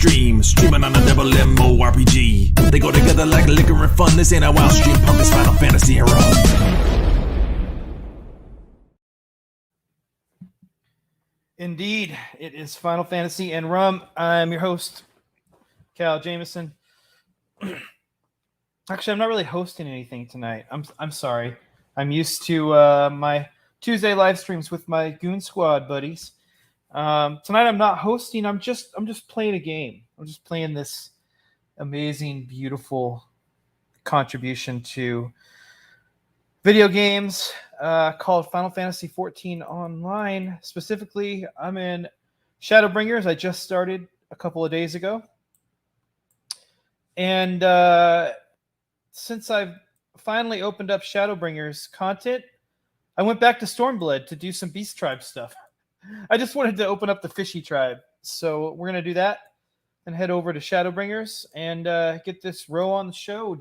stream, streaming on a double MMORPG. They go together like liquor and fun. This ain't a wild stream pump, it's Final Fantasy and rum. Indeed, it is Final Fantasy and rum. I'm your host, Cal Jameson. Actually, I'm not really hosting anything tonight. I'm sorry. I'm used to my Tuesday live streams with my Goon Squad buddies. Tonight I'm not hosting. I'm just playing a game. I'm just playing this amazing, beautiful contribution to video games called Final Fantasy XIV Online. Specifically, I'm in Shadowbringers. I just started a couple of days ago. And since I've finally opened up Shadowbringers content, I went back to Stormblood to do some Beast Tribe stuff. I just wanted to open up the Fishy tribe. So we're going to do that and head over to Shadowbringers and get this row on the show.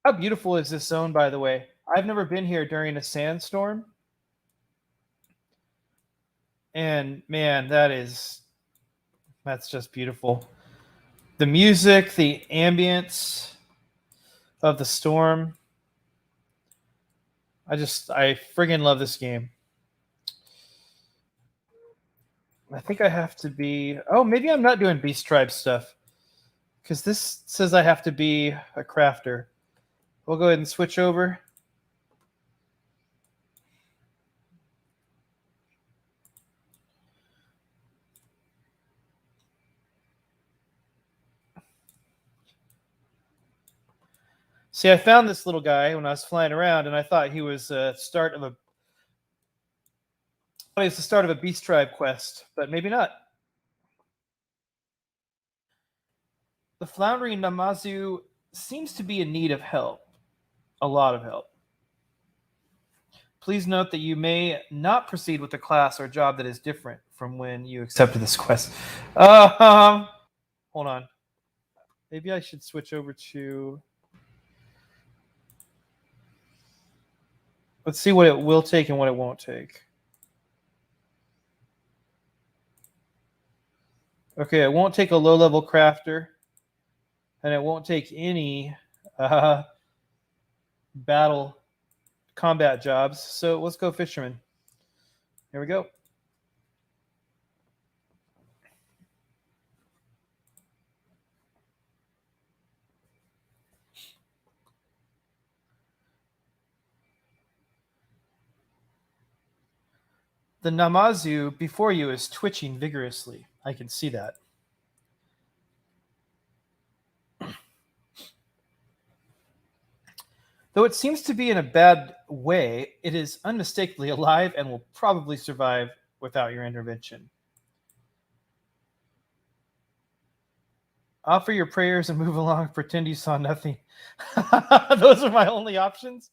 How beautiful is this zone, by the way? I've never been here during a sandstorm. And man, that's just beautiful. The music, the ambience of the storm. I friggin' love this game. I think I have to be... Oh, maybe I'm not doing Beast Tribe stuff. Because this says I have to be a crafter. We'll go ahead and switch over. See, I found this little guy when I was flying around, and I thought he was the start of a Beast Tribe quest, but maybe not. The floundering Namazu seems to be in need of help. A lot of help. Please note that you may not proceed with a class or job that is different from when you accepted this quest. Hold on. Maybe I should switch over to... Let's see what it will take and what it won't take. Okay, it won't take a low-level crafter, and it won't take any combat jobs. So let's go fisherman. Here we go. The Namazu before you is twitching vigorously. I can see that. Though it seems to be in a bad way, it is unmistakably alive and will probably survive without your intervention. Offer your prayers and move along. Pretend you saw nothing. Those are my only options.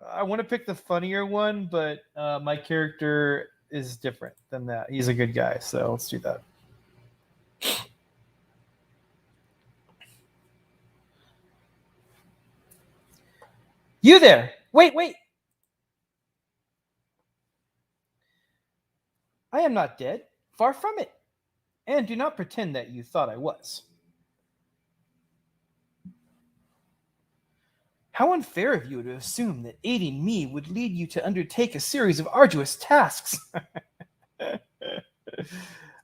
I want to pick the funnier one, but my character is different than that. He's a good guy, so let's do that. You there! Wait! I am not dead. Far from it. And do not pretend that you thought I was. How unfair of you to assume that aiding me would lead you to undertake a series of arduous tasks. I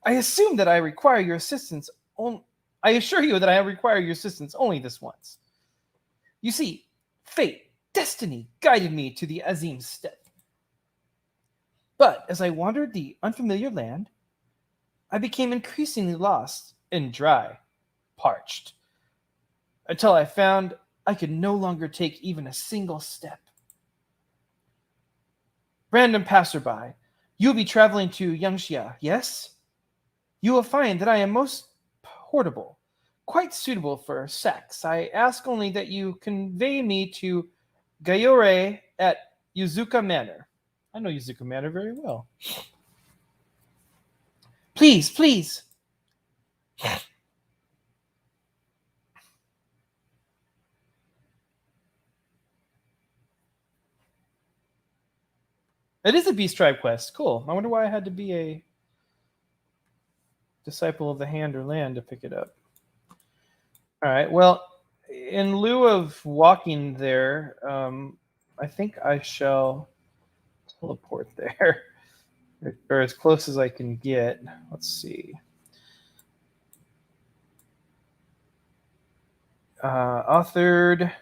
assure you that I require your assistance only this once. You see, fate, destiny guided me to the Azim's step. But as I wandered the unfamiliar land, I became increasingly lost and dry, parched, until I found I could no longer take even a single step. Random passerby, you'll be traveling to Yangxia, yes? You will find that I am most portable, quite suitable for sex. I ask only that you convey me to Gayore at Yuzuka Manor. I know Yuzuka Manor very well. Please. It is a Beast Tribe quest. Cool. I wonder why I had to be a disciple of the hand or land to pick it up. All right. Well, in lieu of walking there, I think I shall teleport there, or as close as I can get. Let's see. Authored.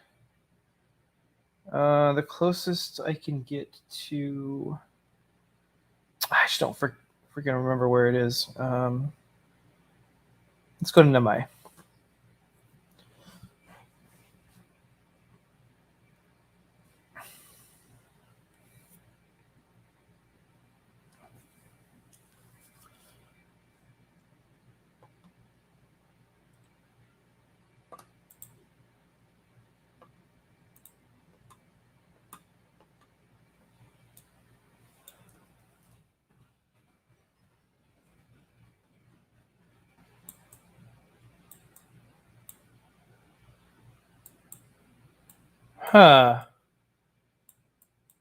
The closest I can get to. I just don't freaking remember where it is. Let's go to Namai. Huh.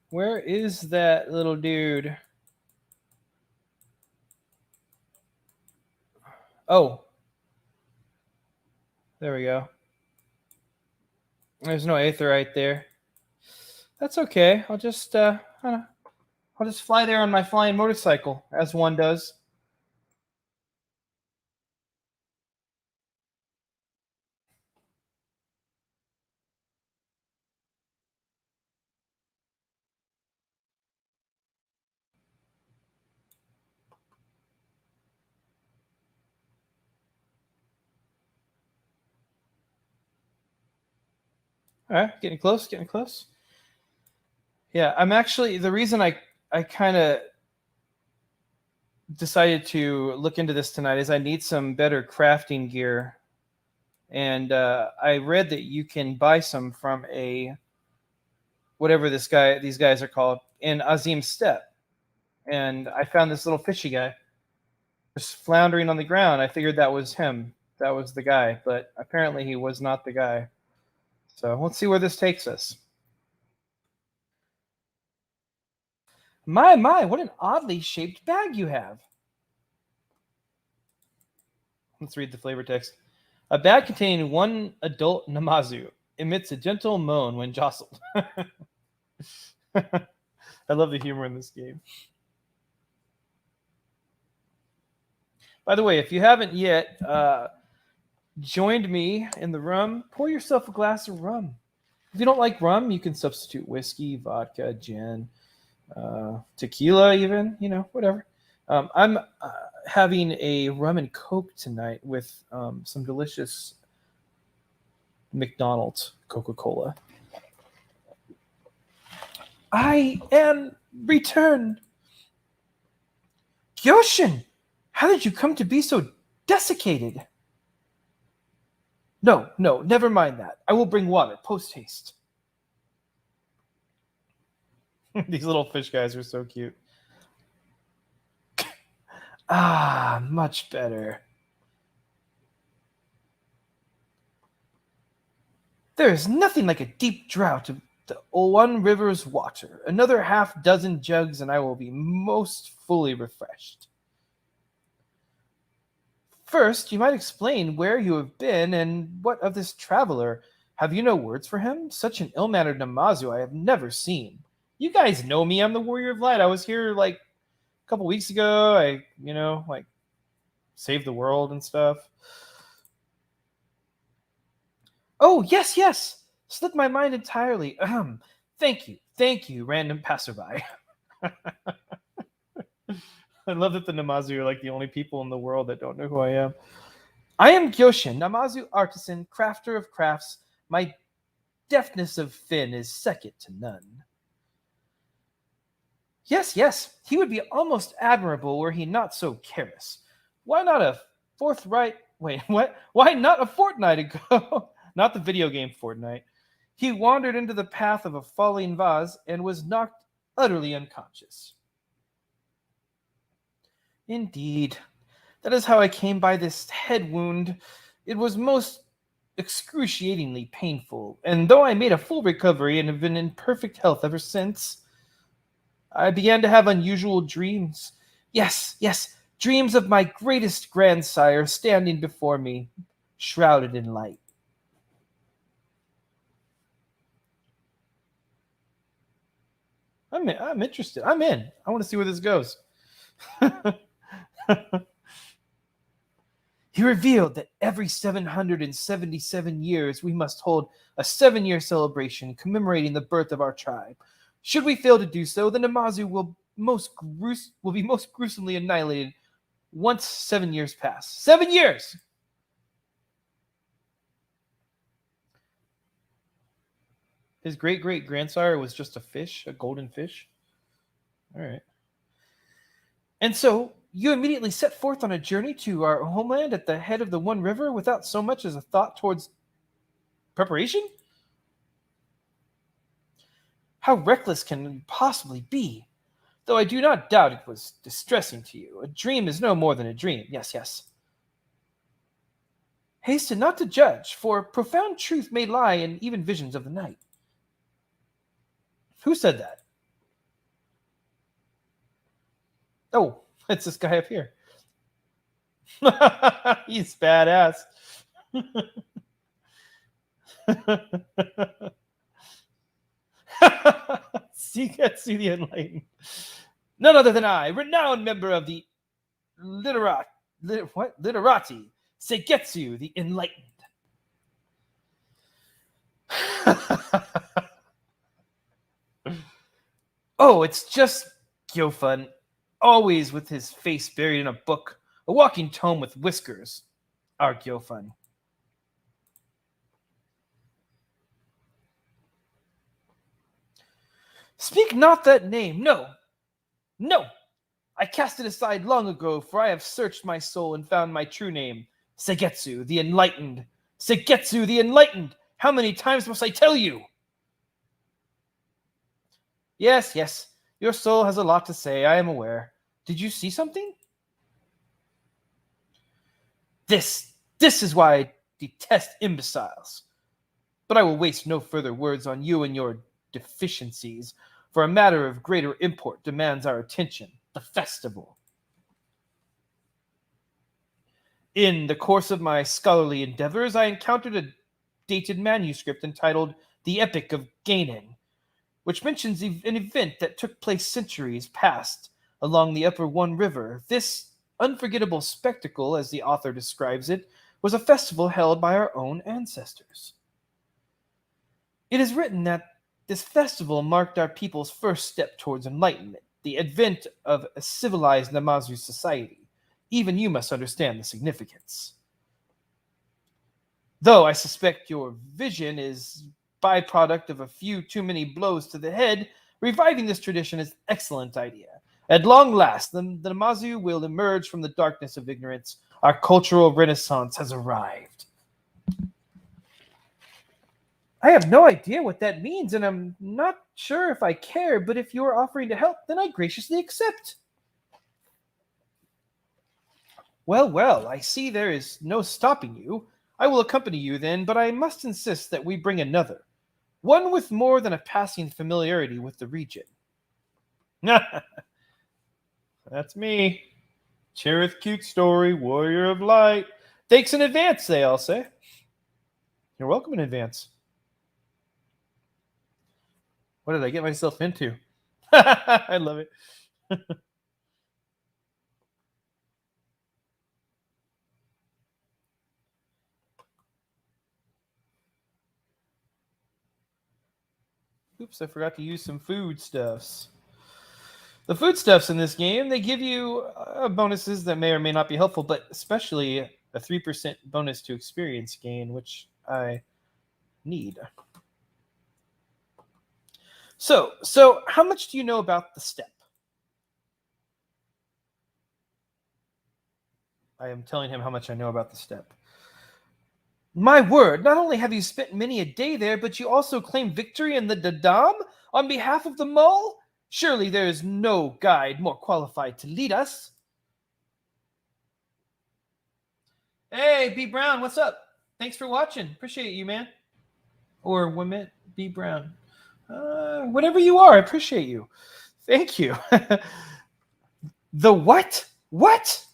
Where is that little dude? Oh. There we go. There's no aetheryte there. That's okay. I'll just fly there on my flying motorcycle, as one does. All right, getting close, getting close. Yeah, I'm actually the reason I kind of decided to look into this tonight is I need some better crafting gear, and I read that you can buy some from a whatever these guys are called in Azim Steppe, and I found this little fishy guy just floundering on the ground. I figured that was him, that was the guy, but apparently he was not the guy. So let's see where this takes us. My, what an oddly shaped bag you have. Let's read the flavor text. A bag containing one adult Namazu emits a gentle moan when jostled. I love the humor in this game. By the way, if you haven't yet joined me in the rum, pour yourself a glass of rum. If you don't like rum, you can substitute whiskey, vodka, gin, tequila, even, whatever. I'm having a rum and Coke tonight with some delicious McDonald's Coca-Cola. I am returned. Gyoshin, how did you come to be so desiccated? No, never mind that. I will bring water post haste. These little fish guys are so cute. Ah, much better. There is nothing like a deep draught of the one river's water. Another half dozen jugs, and I will be most fully refreshed. First, you might explain where you have been and what of this traveler. Have you no words for him? Such an ill-mannered Namazu I have never seen. You guys know me. I'm the Warrior of Light. I was here like a couple weeks ago. I, saved the world and stuff. Oh, yes. Slipped my mind entirely. Thank you, random passerby. I love that the Namazu are like the only people in the world that don't know who I am. I am Gyoshin, Namazu artisan, crafter of crafts. My deftness of fin is second to none. Yes, he would be almost admirable were he not so careless. Why not a fortnight ago? Not the video game Fortnite. He wandered into the path of a falling vase and was knocked utterly unconscious. Indeed, that is how I came by this head wound. It was most excruciatingly painful, and though I made a full recovery and have been in perfect health ever since, I began to have unusual dreams. Yes, dreams of my greatest grandsire standing before me, shrouded in light. I'm interested. I'm in. I want to see where this goes. He revealed that every 777 years we must hold a 7-year celebration commemorating the birth of our tribe. Should we fail to do so, the Namazu will be most gruesomely annihilated once 7 years pass. 7 years! His great-great-grandsire was just a fish, a golden fish. All right. And so you immediately set forth on a journey to our homeland at the head of the one river without so much as a thought towards preparation? How reckless can you possibly be? Though I do not doubt it was distressing to you. A dream is no more than a dream. Yes. Hasten not to judge, for profound truth may lie in even visions of the night. Who said that? Oh, it's this guy up here. He's badass. Seiketsu the Enlightened. None other than I, renowned member of the Literati, Seiketsu the Enlightened. Oh, it's just Gyofun, always with his face buried in a book, a walking tome with whiskers. Our Gyofun. Speak not that name, no. I cast it aside long ago, for I have searched my soul and found my true name, Segetsu the Enlightened. Segetsu the Enlightened. How many times must I tell you? Yes. Your soul has a lot to say, I am aware. Did you see something? This is why I detest imbeciles. But I will waste no further words on you and your deficiencies, for a matter of greater import demands our attention, the festival. In the course of my scholarly endeavors, I encountered a dated manuscript entitled The Epic of Gainen, which mentions an event that took place centuries past along the upper One River. This unforgettable spectacle, as the author describes it, was a festival held by our own ancestors. It is written that this festival marked our people's first step towards enlightenment, the advent of a civilized Namazu society. Even you must understand the significance. Though I suspect your vision is byproduct of a few too many blows to the head, reviving this tradition is an excellent idea. At long last, the Namazu will emerge from the darkness of ignorance. Our cultural renaissance has arrived. I have no idea what that means, and I'm not sure if I care, but if you're offering to help, then I graciously accept. Well, I see there is no stopping you. I will accompany you then, but I must insist that we bring another. One with more than a passing familiarity with the region. That's me. Cherith Cute Story, Warrior of Light. Thanks in advance, they all say. You're welcome in advance. What did I get myself into? I love it. Oops, I forgot to use some foodstuffs. The foodstuffs in this game, they give you bonuses that may or may not be helpful, but especially a 3% bonus to experience gain, which I need. So how much do you know about the steppe? I am telling him how much I know about the steppe. My word, not only have you spent many a day there, but you also claim victory in the Dadam on behalf of the Mole? Surely there is no guide more qualified to lead us. Hey, B. Brown, what's up? Thanks for watching. Appreciate you, man. Or women, B. Brown. Whatever you are, I appreciate you. Thank you. The what? What?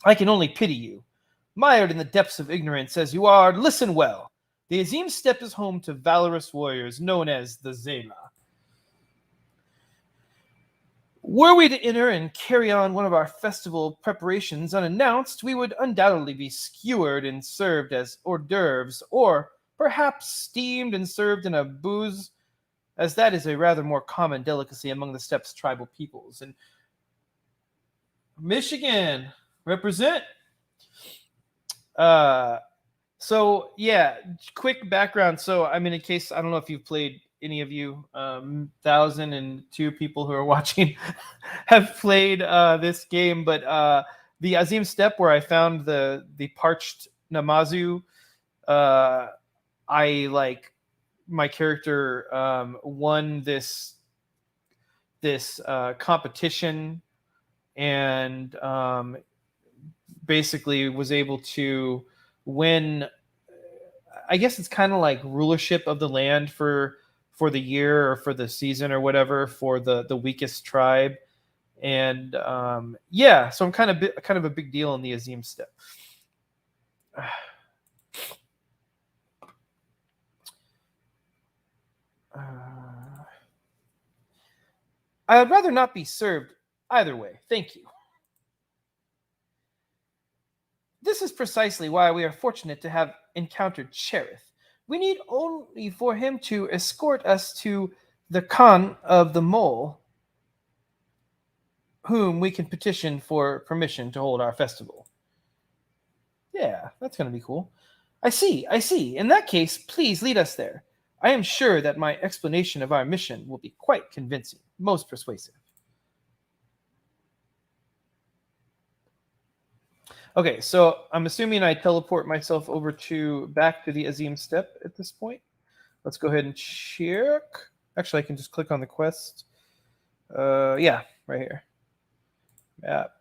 I can only pity you. Mired in the depths of ignorance as you are, listen well. The Azim Steppe is home to valorous warriors known as the Zela. Were we to enter and carry on one of our festival preparations unannounced, we would undoubtedly be skewered and served as hors d'oeuvres, or perhaps steamed and served in a booze, as that is a rather more common delicacy among the Steppe's tribal peoples. And Michigan, represent. So yeah, quick background. So I mean, in case I don't know if you've played, any of you 1,002 people who are watching have played this game, but the Azim Steppe where I found the parched Namazu, I like my character won this competition and basically was able to win. I guess it's kind of like rulership of the land for the year or for the season or whatever for the weakest tribe, and yeah, so I'm kind of a big deal in the Azim Steppe. I'd rather not be served either way. Thank you. This is precisely why we are fortunate to have encountered Cherith. We need only for him to escort us to the Khan of the Mole, whom we can petition for permission to hold our festival. Yeah, that's going to be cool. I see. In that case, please lead us there. I am sure that my explanation of our mission will be quite convincing, most persuasive. Okay, so I'm assuming I teleport myself over back to the Azim Steppe at this point. Let's go ahead and check. Actually, I can just click on the quest. Yeah, right here. Map.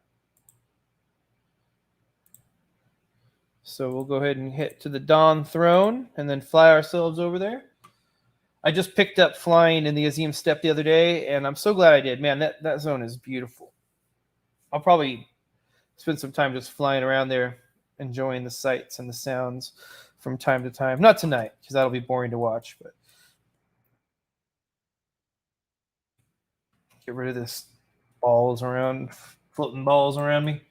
So we'll go ahead and hit to the Dawn Throne and then fly ourselves over there. I just picked up flying in the Azim Steppe the other day, and I'm so glad I did. Man, that zone is beautiful. I'll probably spend some time just flying around there, enjoying the sights and the sounds from time to time. Not tonight, because that'll be boring to watch, but get rid of this floating balls around me.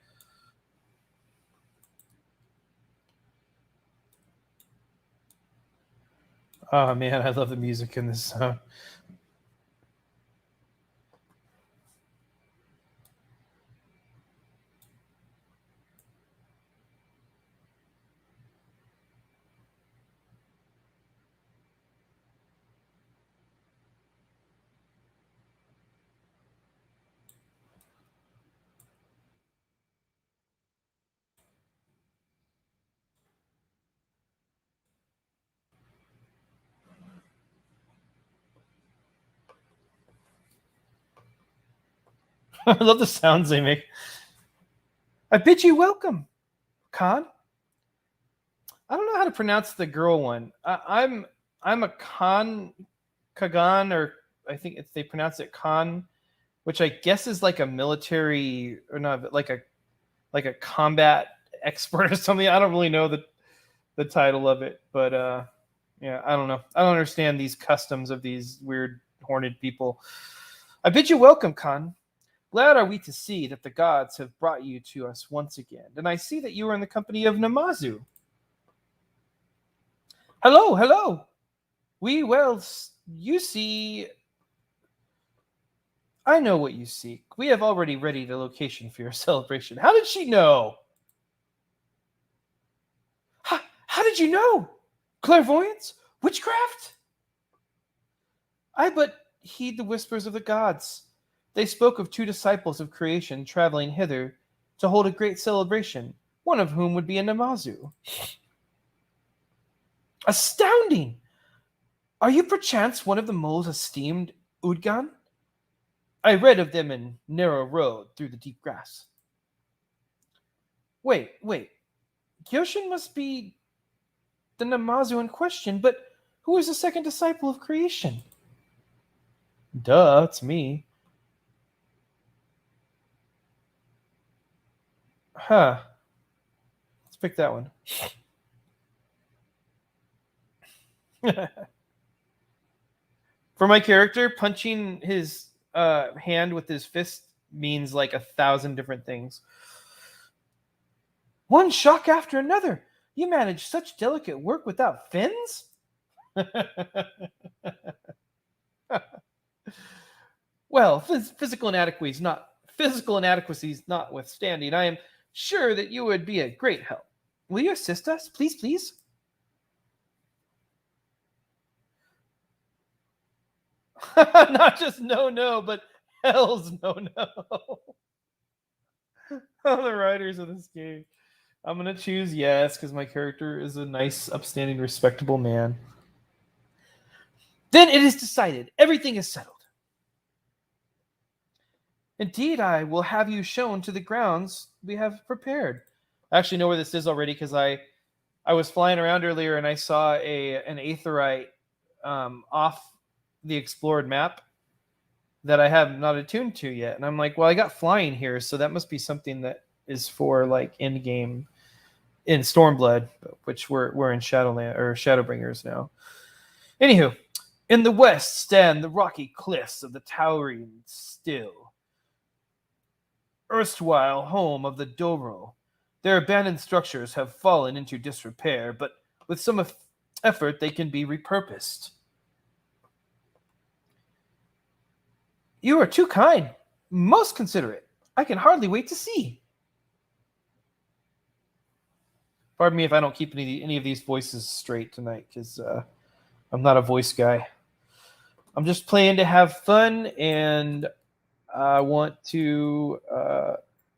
Oh man, I love the music in this song. I love the sounds they make. I bid you welcome, Khan. I don't know how to pronounce the girl one. I'm a Kagan, or I think they pronounce it Khan, which I guess is like a military or not, like a combat expert or something. I don't really know the title of it, but yeah, I don't know. I don't understand these customs of these weird horned people. I bid you welcome, Khan. Glad are we to see that the gods have brought you to us once again, and I see that you are in the company of Namazu. Hello. You see... I know what you seek. We have already readied a location for your celebration. How did she know? How did you know? Clairvoyance? Witchcraft? I but heed the whispers of the gods. They spoke of 2 disciples of creation traveling hither to hold a great celebration, one of whom would be a Namazu. Astounding! Are you perchance one of the mole's esteemed Udgan? I read of them in Narrow Road through the deep grass. Wait. Gyoshin must be the Namazu in question, but who is the second disciple of creation? Duh, it's me. Huh. Let's pick that one. For my character, punching his hand with his fist means like 1,000 different things. One shock after another. You manage such delicate work without fins? Well, physical inadequacies notwithstanding, I am sure that you would be a great help. Will you assist us, please, please? Not just no, but hell's no. Oh, the writers of this game. I'm gonna choose yes because my character is a nice, upstanding, respectable man. Then it is decided. Everything is settled. Indeed, I will have you shown to the grounds we have prepared. I actually know where this is already because I was flying around earlier and I saw an aetheryte off the explored map that I have not attuned to yet. And I'm like, well, I got flying here, so that must be something that is for like end game in Stormblood, which we're in Shadowland or Shadowbringers now. Anywho, in the west stand the rocky cliffs of the towering still, erstwhile home of the Dobro. Their abandoned structures have fallen into disrepair, but with some effort they can be repurposed. You are too kind, most considerate. I can hardly wait to see. Pardon me if I don't keep any of these voices straight tonight, because I'm not a voice guy. I'm just playing to have fun, and I want to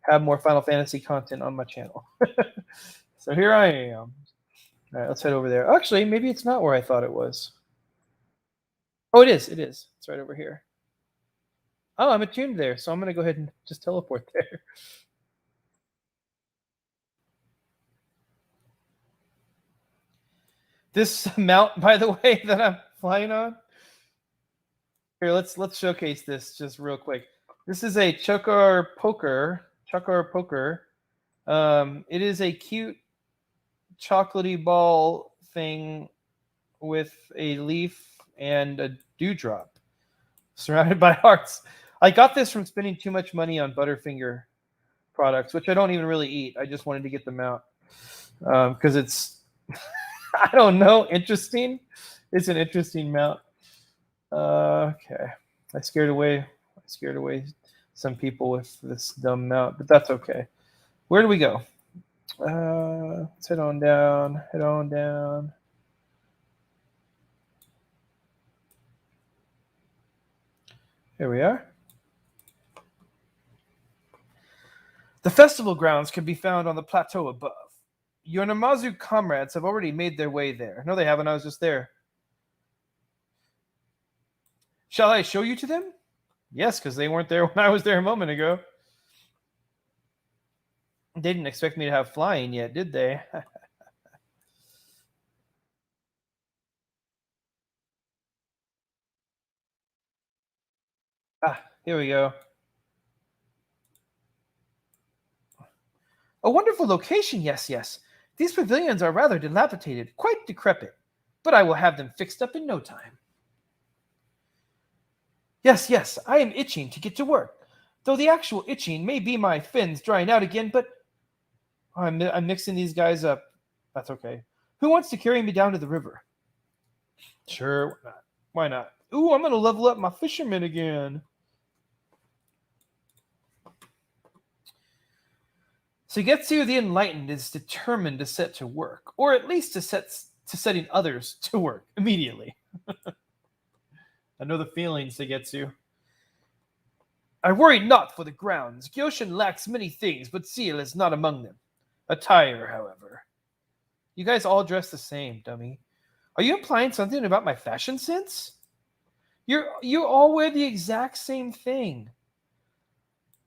have more Final Fantasy content on my channel. So here I am. All right, let's head over there. Actually, maybe it's not where I thought it was. Oh, it is. It is. It's right over here. Oh, I'm attuned there, so I'm going to go ahead and just teleport there. This mount, by the way, that I'm flying on. Here, let's showcase this just real quick. This is a Chukar Poker. It is a cute chocolatey ball thing with a leaf and a dewdrop surrounded by hearts. I got this from spending too much money on Butterfinger products, which I don't even really eat. I just wanted to get them out because it's, I don't know, interesting. It's an interesting mount. Okay, I scared away some people with this dumb mount, but that's okay. Where do we go? Let's head on down. Here we are. The festival grounds can be found on the plateau above. Your Namazu comrades have already made their way there. No, they haven't. I was just there. Shall I show you to them? Yes, because they weren't there when I was there a moment ago. They didn't expect me to have flying yet, did they? Here we go. A wonderful location, yes. These pavilions are rather dilapidated, quite decrepit, but I will have them fixed up in no time. Yes, I am itching to get to work, though the actual itching may be my fins drying out again, but I'm mixing these guys up. That's okay. Who wants to carry me down to the river? Sure, why not? Ooh, I'm going to level up my fisherman again. Sugetsu the Enlightened is determined to set to work, or at least to setting others to work immediately. I know the feeling, Sugetsu. I worry not for the grounds. Gyoshin lacks many things, but seal is not among them. Attire, however. You guys all dress the same, dummy. Are you implying something about my fashion sense? You all wear the exact same thing.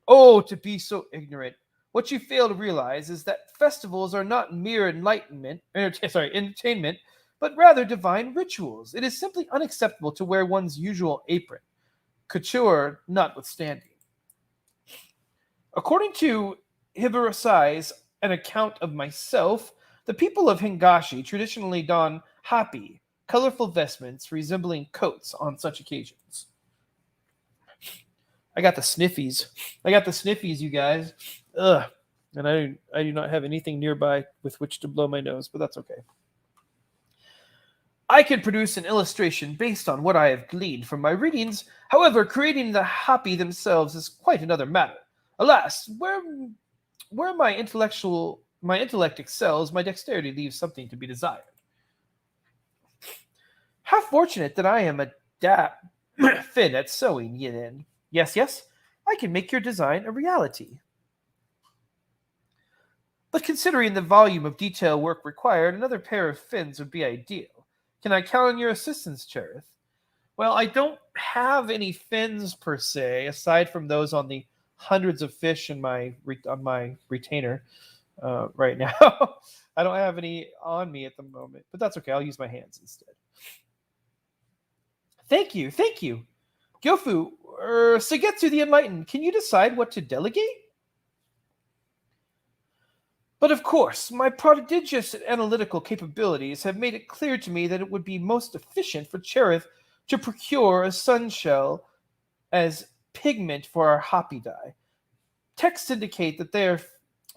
Oh, to be so ignorant. What you fail to realize is that festivals are not mere entertainment, but rather divine rituals. It is simply unacceptable to wear one's usual apron. couture notwithstanding. According to Hibarasai's An Account of Myself, the people of Hingashi traditionally don happy, colorful vestments resembling coats on such occasions. I got the sniffies. You guys. Ugh. And I do not have anything nearby with which to blow my nose, but that's okay. I can produce an illustration based on what I have gleaned from my readings. However, creating the happy themselves is quite another matter. Alas, where my intellect excels, my dexterity leaves something to be desired. How fortunate that I am fit at sewing, Yin. Yes, I can make your design a reality. But considering the volume of detail work required, another pair of fins would be ideal. Can I count on your assistance, Cherith? Well, I don't have any fins per se, aside from those on the hundreds of fish on my retainer right now. I don't have any on me at the moment, but that's okay. I'll use my hands instead. Thank you. Gyofu, Sugetsu the Enlightened, can you decide what to delegate? But of course, my prodigious analytical capabilities have made it clear to me that it would be most efficient for Cherith to procure a sun shell as pigment for our happy dye. Texts indicate that they are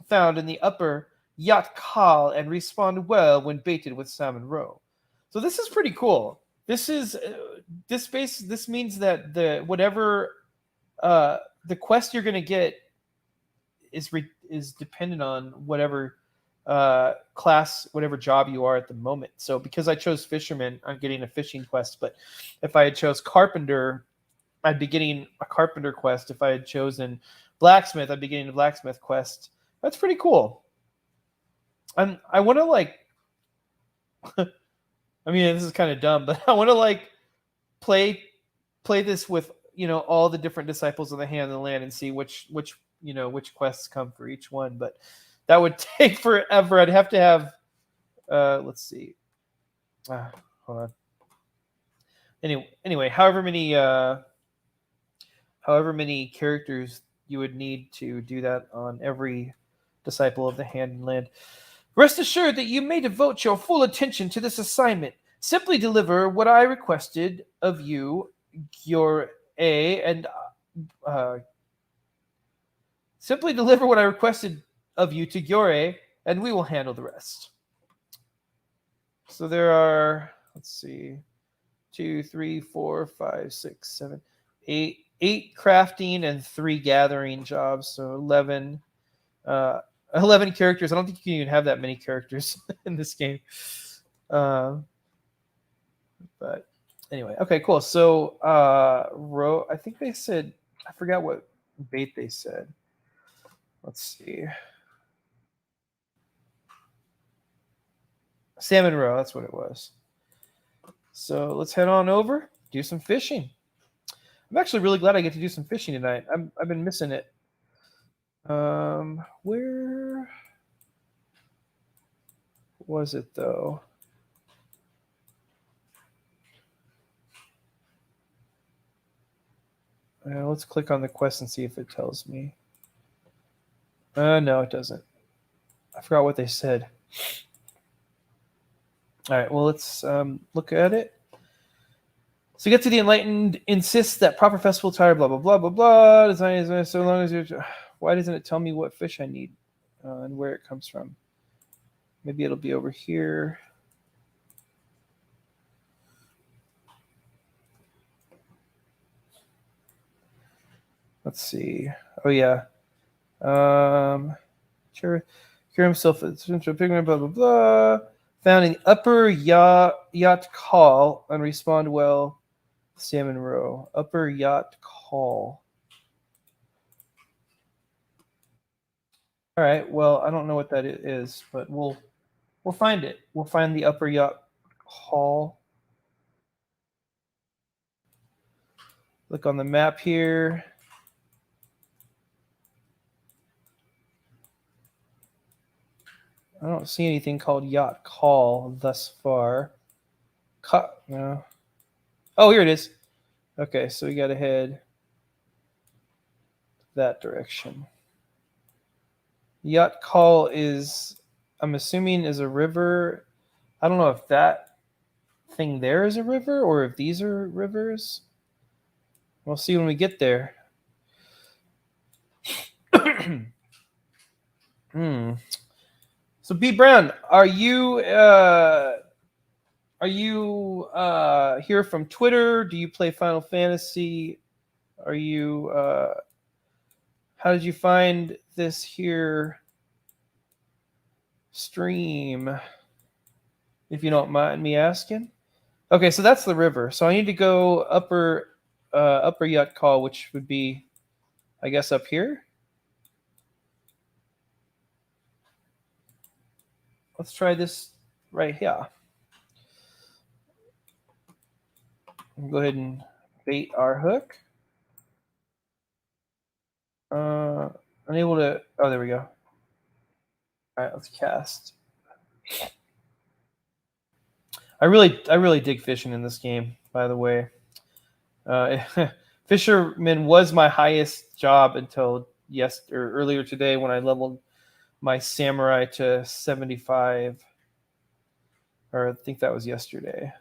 found in the upper Yat Kal and respond well when baited with salmon roe. So this is pretty cool. This means that the quest you're going to get is dependent on whatever class, whatever job you are at the moment. So because I chose fisherman, I'm getting a fishing quest. But if I had chose carpenter, I'd be getting a carpenter quest. If I had chosen blacksmith, I'd be getting a blacksmith quest. That's pretty cool. I want to I mean, this is kind of dumb, but I want to play this with all the different disciples of the Hand of the Land and see which quests come for each one. But that would take forever. I'd have to have let's see. Hold on. Anyway, however many characters you would need to do that on every disciple of the Hand and Land. Rest assured that you may devote your full attention to this assignment. Simply deliver what I requested of you, simply deliver what I requested of you to Gyore, and we will handle the rest. So there are, let's see, 2, 3, 4, 5, 6, 7, 8 crafting and 3 gathering jobs. So 11 characters. I don't think you can even have that many characters in this game. But anyway, okay, cool. So I think they said, I forgot what bait they said. Let's see. Salmon roe, that's what it was. So let's head on over, do some fishing. I'm actually really glad I get to do some fishing tonight. I've been missing it. Where was it though? Let's click on the quest and see if it tells me. No, it doesn't. I forgot what they said. All right, well, let's look at it. So Get to the Enlightened insists that proper festival attire, blah, blah, blah, blah, blah. Design is so long as you're... Why doesn't it tell me what fish I need and where it comes from? Maybe it'll be over here. Let's see. Oh, yeah. Cure himself at central pigment, blah, blah, blah. Found in the upper yacht call and respond well. Salmon roe. Upper yacht call. All right. Well, I don't know what that is, but we'll find it. We'll find the upper yacht call. Look on the map here. I don't see anything called yacht call thus far. No. Oh, here it is. Okay, so we got to head that direction. Yacht Call is, I'm assuming, is a river. I don't know if that thing there is a river or if these are rivers. We'll see when we get there. Hmm. So B Brown, are you here from Twitter? Do you play Final Fantasy? Are you how did you find this here stream? If you don't mind me asking. Okay, so that's the river. So I need to go upper Yacht Call, which would be, I guess, up here. Let's try this right here. Go ahead and bait our hook. Unable to. Oh, there we go. All right, let's cast. I really dig fishing in this game. By the way, fisherman was my highest job until earlier today when I leveled my samurai to 75, or I think that was yesterday.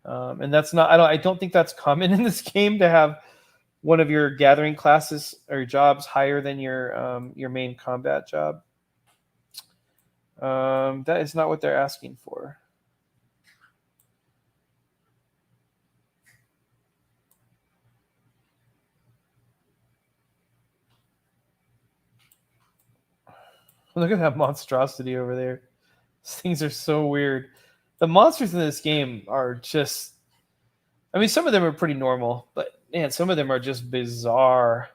And that's not. I don't think that's common in this game to have one of your gathering classes or jobs higher than your main combat job. That is not what they're asking for. Look at that monstrosity over there. These things are so weird. The monsters in this game are just, I mean, some of them are pretty normal, but man, some of them are just bizarre.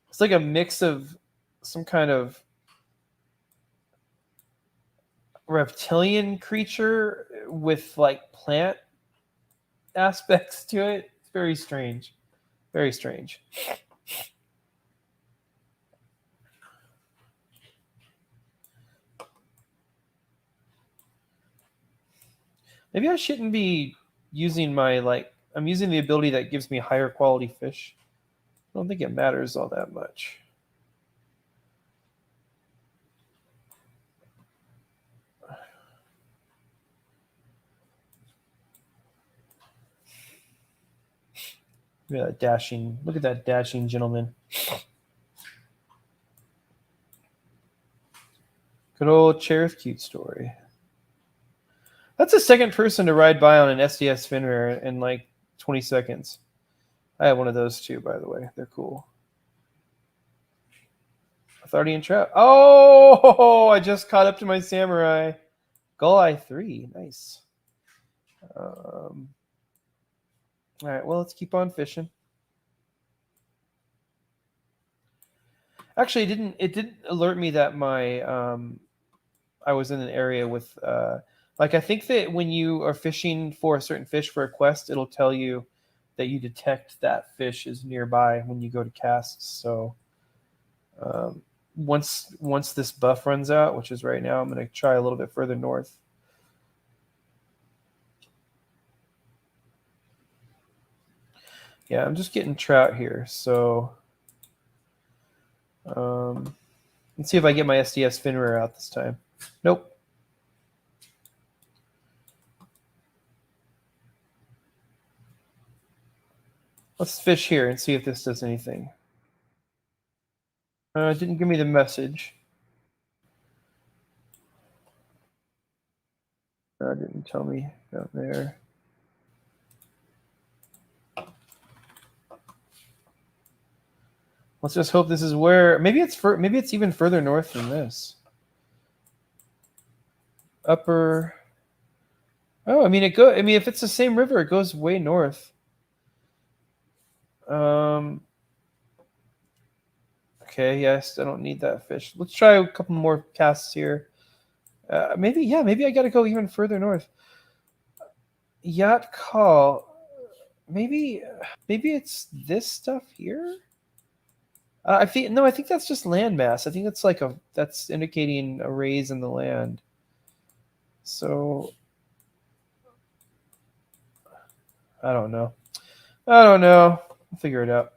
It's like a mix of some kind of reptilian creature with like plant aspects to it. It's very strange. Very strange. Maybe I shouldn't be using I'm using the ability that gives me higher quality fish. I don't think it matters all that much. Look at that dashing gentleman. Good old Cherith Cute story. That's the second person to ride by on an SDS Finrare in like 20 seconds. I have one of those too, by the way. They're cool. Authority Trap. Oh, I just caught up to my samurai. Gull Eye 3. Nice. All right, well, let's keep on fishing. Actually, it didn't alert me that my I was in an area with like, I think that when you are fishing for a certain fish for a quest, it'll tell you that you detect that fish is nearby when you go to casts. So once this buff runs out, which is right now, I'm going to try a little bit further north. Yeah, I'm just getting trout here. So let's see if I get my SDS Finrare out this time. Nope. Let's fish here and see if this does anything. It didn't give me the message. It didn't tell me down there. Let's just hope this is where. Maybe it's even further north than this. Upper. Oh, I mean if it's the same river, it goes way north. Okay, yes, I don't need that fish. Let's try a couple more casts here. Maybe I got to go even further north. Yacht Call. Maybe it's this stuff here. I think that's just landmass. I think that's indicating a raise in the land. So I don't know. I don't know. I'll figure it out.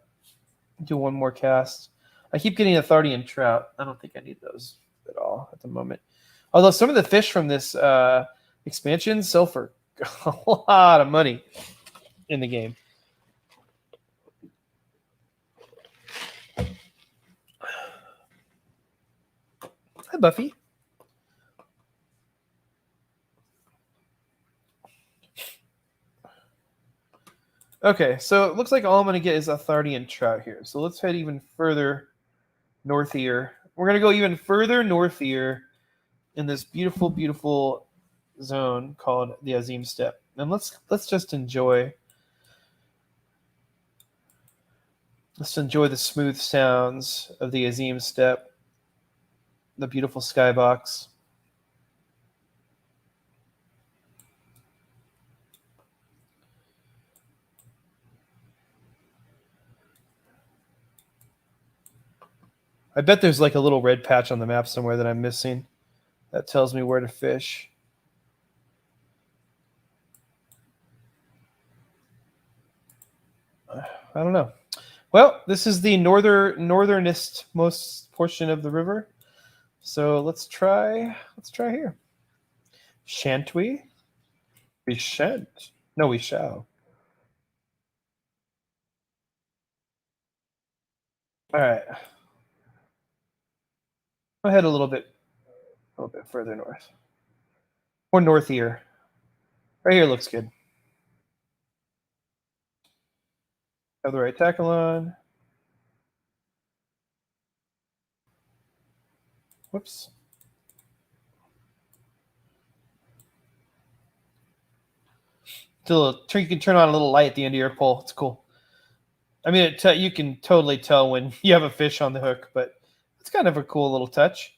Do one more cast. I keep getting a Thardian trout. I don't think I need those at all at the moment. Although some of the fish from this expansion sell for a lot of money in the game. Hi, Buffy. Okay, so it looks like all I'm going to get is a Thardian trout here. So let's head even further north here. We're going to go even further north here in this beautiful, beautiful zone called the Azim Steppe. And let's just enjoy. Let's enjoy the smooth sounds of the Azim Steppe, the beautiful skybox. I bet there's like a little red patch on the map somewhere that I'm missing that tells me where to fish. I don't know. Well, this is the northernest most portion of the river. So let's try here. Shan't we? We shan't. No, we shall. All right. I'll head a little bit further north. Or north here. Right here looks good. Have the right tackle on. Whoops. You can turn on a little light at the end of your pole. It's cool. I mean, you can totally tell when you have a fish on the hook, but it's kind of a cool little touch.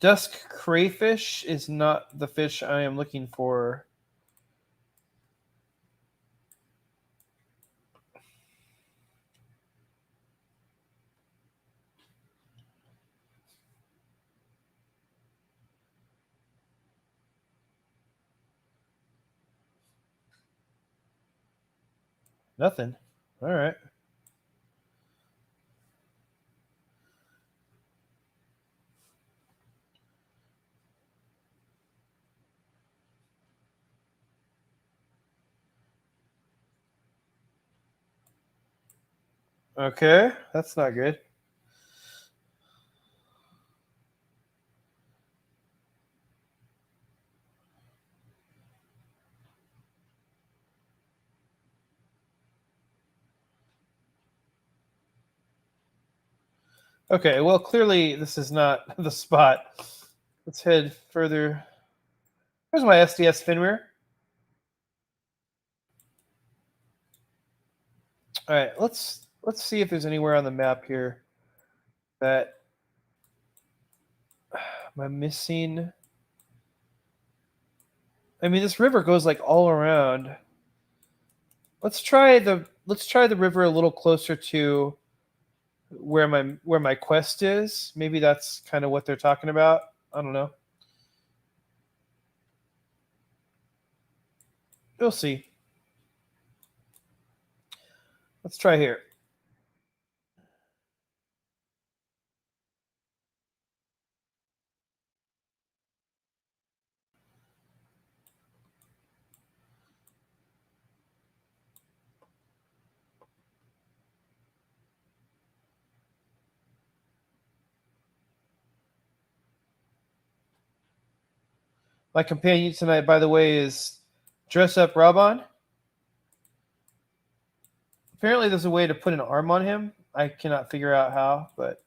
Dusk crayfish is not the fish I am looking for. Nothing. All right. Okay, that's not good. Okay, well, clearly this is not the spot. Let's head further. Here's my SDS Finrear. All right, let's see if there's anywhere on the map here that am I missing. I mean, this river goes like all around. Let's try the river a little closer to where my quest is. Maybe that's kind of what they're talking about. I don't know. We'll see. Let's try here. My companion tonight, by the way, is Dress Up Raban. Apparently, there's a way to put an arm on him. I cannot figure out how, but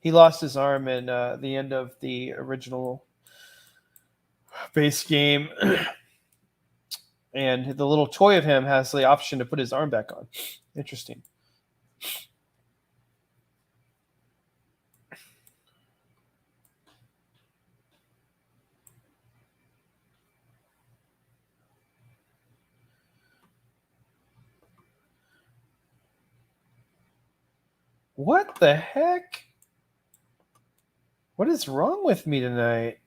he lost his arm in the end of the original base game. And the little toy of him has the option to put his arm back on. Interesting. What the heck? What is wrong with me tonight?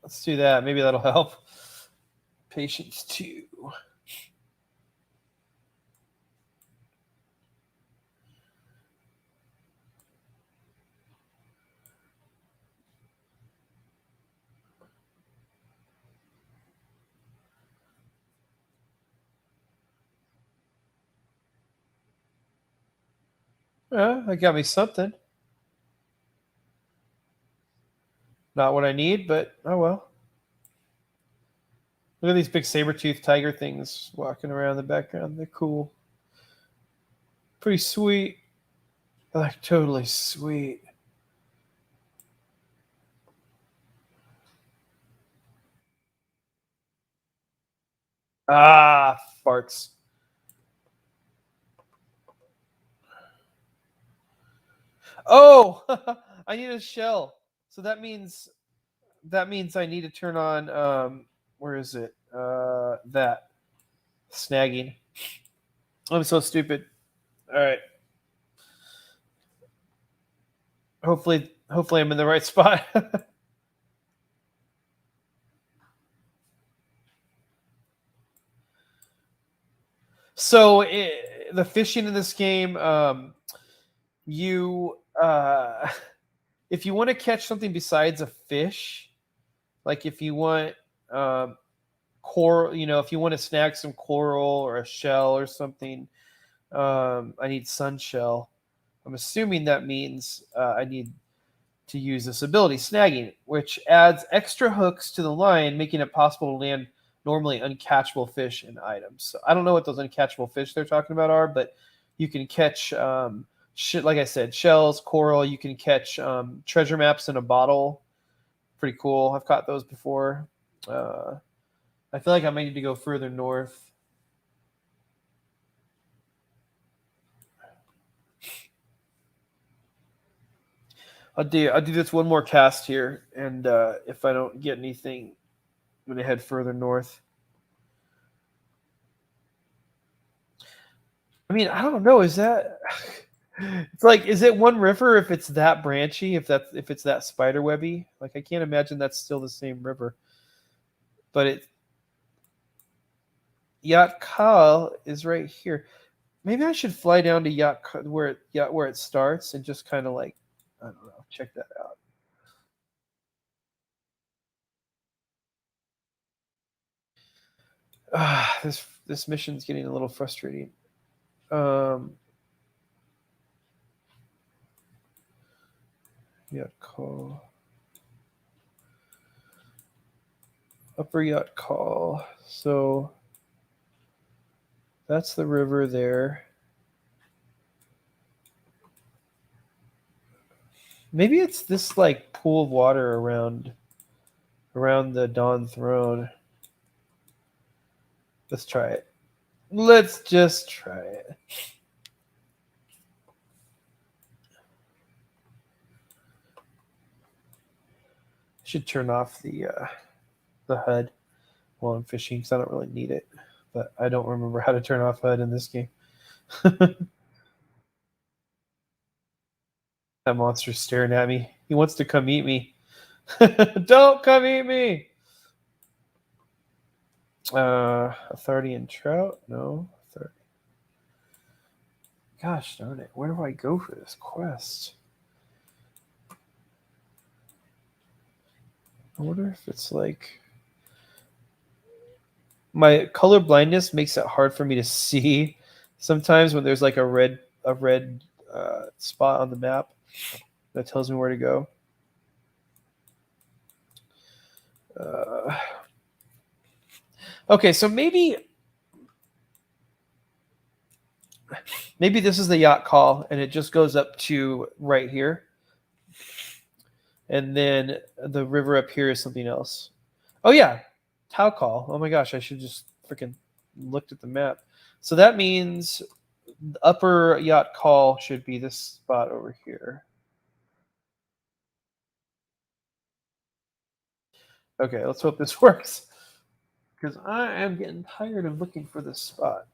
Let's do that. Maybe that'll help. Patience 2. That got me something. Not what I need, but oh well. Look at these big saber-toothed tiger things walking around in the background. They're cool. Pretty sweet. Like totally sweet. Ah, farts. Oh, I need a shell. So that means I need to turn on where is it? That snagging. I'm so stupid. All right. Hopefully I'm in the right spot. So the fishing in this game, you if you want to catch something besides a fish, like if you want coral, if you want to snag some coral or a shell or something, I need sun shell. I'm assuming that means I need to use this ability, snagging, which adds extra hooks to the line, making it possible to land normally uncatchable fish and items. So I don't know what those uncatchable fish they're talking about are, but you can catch like I said, shells, coral. You can catch treasure maps in a bottle. Pretty cool. I've caught those before. I feel like I might need to go further north. I'll do this one more cast here, and if I don't get anything, I'm gonna head further north. I mean, I don't know. Is that? It's like, is it one river if it's that branchy? If it's that spider webby? Like, I can't imagine that's still the same river. But Yacht Kal is right here. Maybe I should fly down to where it starts and just kind of like, I don't know, check that out. This mission's getting a little frustrating. Yacht Call. Upper Yacht Call. So that's the river there. Maybe it's this like pool of water around the Dawn Throne. Let's try it. Let's just try it. I should turn off the HUD while I'm fishing because I don't really need it. But I don't remember how to turn off HUD in this game. That monster's staring at me. He wants to come eat me. Don't come eat me. Authority and trout? No. Authority. Gosh darn it. Where do I go for this quest? I wonder if it's like my color blindness makes it hard for me to see sometimes when there's like a red spot on the map that tells me where to go. Okay, so maybe this is the Yacht Call, and it just goes up to right here, and then the river up here is something else. Oh yeah, Tau Call. Oh my gosh, I should just freaking looked at the map. So that means Upper Yacht Call should be this spot over here. Okay, let's hope this works. Because I am getting tired of looking for this spot.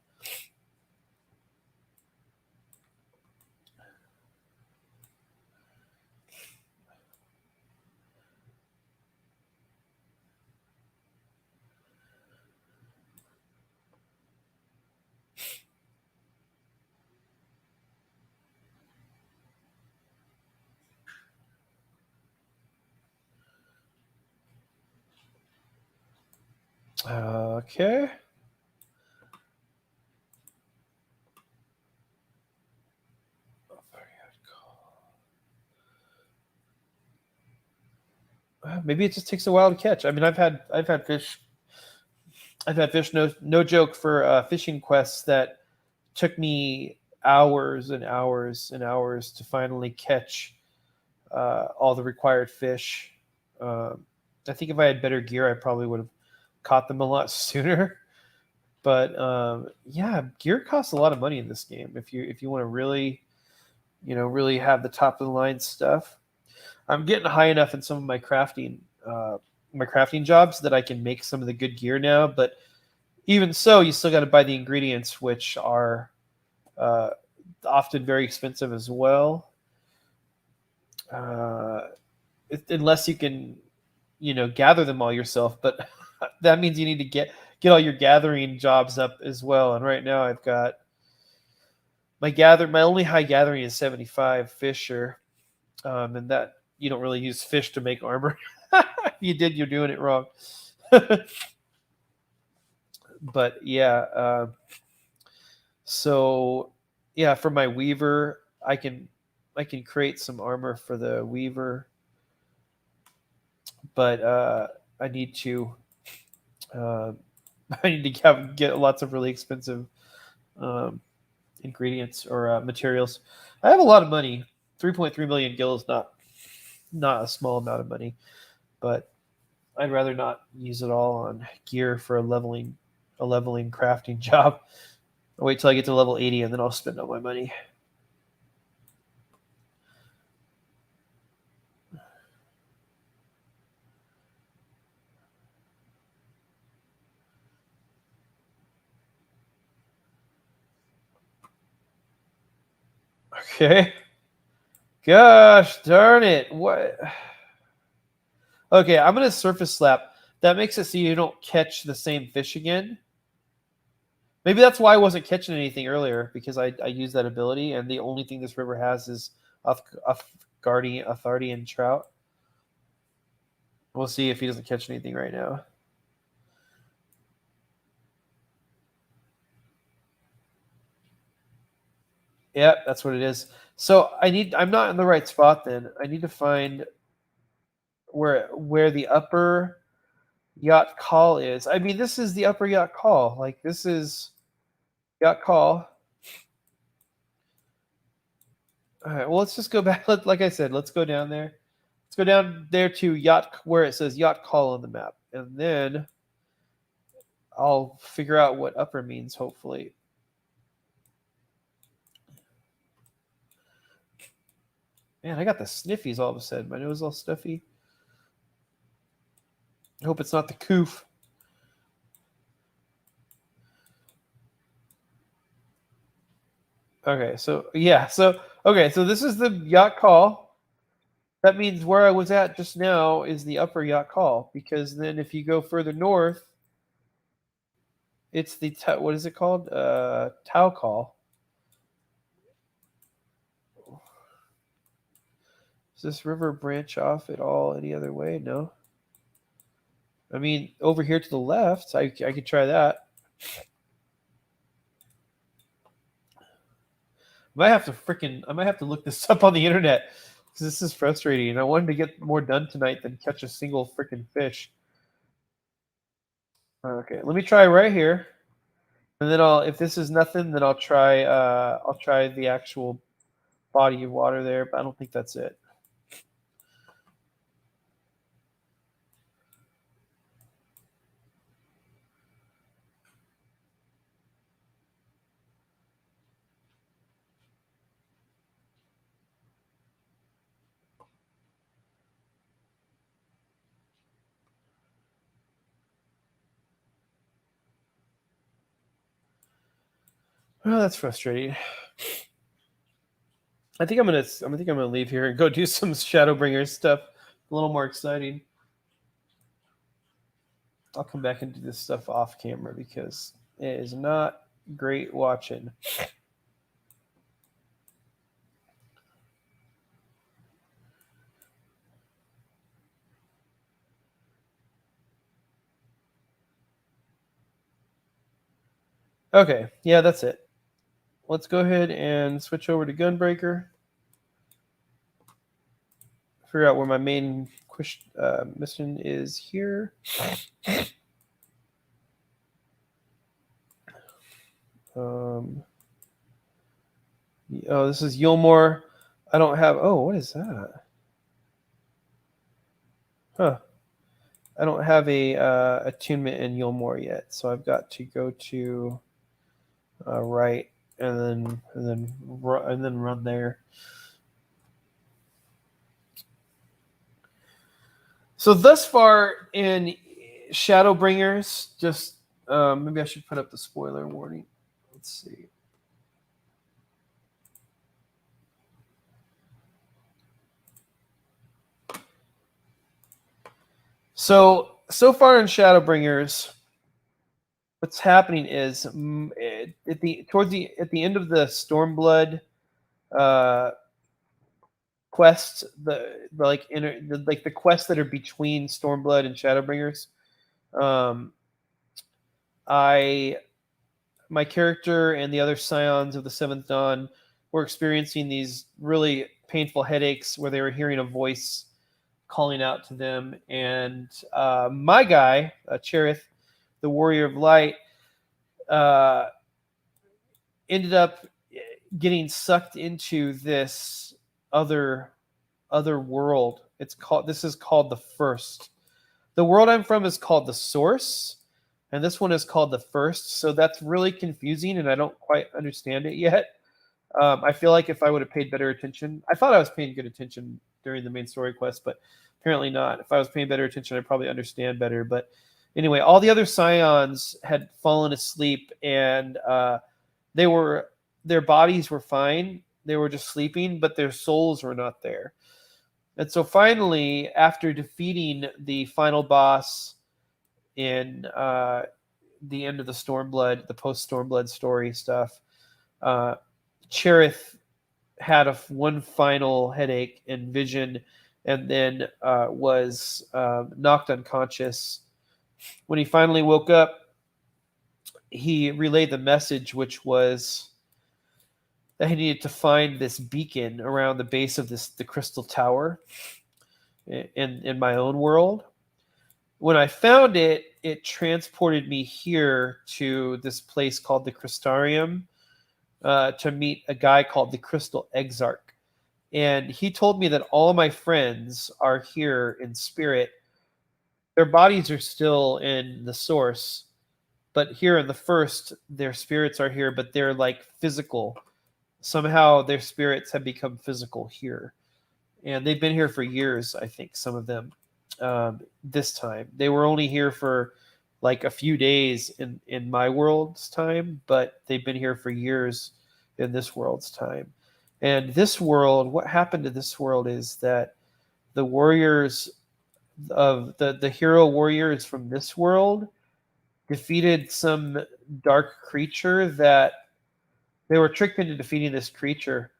Okay. Maybe it just takes a while to catch. I mean, I've had fish. I've had fish. No joke for fishing quests that took me hours and hours and hours to finally catch all the required fish. I think if I had better gear, I probably would have caught them a lot sooner. But yeah, gear costs a lot of money in this game. If you want to really, really have the top of the line stuff. I'm getting high enough in some of my crafting jobs that I can make some of the good gear now. But even so, you still got to buy the ingredients, which are uh, often very expensive as well. Uh, unless you can, gather them all yourself. But that means you need to get all your gathering jobs up as well. And right now, I've got my only high gathering is 75 fisher, and that you don't really use fish to make armor. If you did, you're doing it wrong. But yeah, so yeah, for my weaver, I can create some armor for the weaver, but I need to uh, I need to get lots of really expensive um, ingredients or materials. I have a lot of money. 3.3 million gil is not a small amount of money, but I'd rather not use it all on gear for a leveling crafting job. I'll wait till I get to level 80 and then I'll spend all my money. Okay. Gosh darn it. What? Okay, I'm going to surface slap. That makes it so you don't catch the same fish again. Maybe that's why I wasn't catching anything earlier, because I used that ability, and the only thing this river has is Athardian trout. We'll see if he doesn't catch anything right now. Yep, that's what it is. So I'm not in the right spot then. I need to find where the upper yacht call is. I mean, this is the upper yacht call. Like, this is yacht call. All right, well, let's just go back. Like I said, let's go down there. Let's go down there to yacht where it says yacht call on the map, and then I'll figure out what upper means. Hopefully, man, I got the sniffies all of a sudden. My nose is all stuffy. I hope it's not the coof. Okay, so yeah, so this is the yacht call. That means where I was at just now is the upper yacht call, because then if you go further north, it's the what is it called? Tau call. Does this river branch off at all any other way? No. I mean, over here to the left, I could try that. I might have to look this up on the internet, because this is frustrating. I wanted to get more done tonight than catch a single freaking fish. Okay, let me try right here, and then if this is nothing, then I'll try the actual body of water there, but I don't think that's it. Oh, that's frustrating. I think I'm gonna leave here and go do some Shadowbringers stuff. A little more exciting. I'll come back and do this stuff off camera, because it is not great watching. Okay, yeah, that's it. Let's go ahead and switch over to Gunbreaker. Figure out where my main mission is here. Oh, this is Yulmore. I don't have. Oh, what is that? Huh. I don't have a attunement in Yulmore yet, so I've got to go to right and then run there. So thus far in Shadowbringers, just maybe I should put up the spoiler warning. Let's see. So far in Shadowbringers, what's happening is at the end of the Stormblood quests, the quests that are between Stormblood and Shadowbringers, my character and the other scions of the Seventh Dawn were experiencing these really painful headaches where they were hearing a voice calling out to them, and my guy, Cherith, the Warrior of Light, ended up getting sucked into this other world. This is called the First. The world I'm from is called the Source, and this one is called the First. So that's really confusing, and I don't quite understand it yet. I feel like if I would have paid better attention, I thought I was paying good attention during the main story quest, but apparently not. If I was paying better attention, I'd probably understand better. But anyway, all the other scions had fallen asleep, and their bodies were fine. They were just sleeping, but their souls were not there. And so finally, after defeating the final boss in the end of the Stormblood, the post-Stormblood story stuff, Cherith had one final headache and vision, and then was knocked unconscious. When he finally woke up, he relayed the message, which was that he needed to find this beacon around the base of the crystal tower in my own world. When I found it, it transported me here to this place called the Crystarium to meet a guy called the Crystal Exarch. And he told me that all my friends are here in spirit. Their bodies are still in the Source, but here in the First, their spirits are here, but they're like physical. Somehow their spirits have become physical here. And they've been here for years, I think, some of them. This time they were only here for like a few days in my world's time, but they've been here for years in this world's time. And this world, what happened to this world is that the warriors of the hero warriors from this world defeated some dark creature that they were tricked into defeating this creature,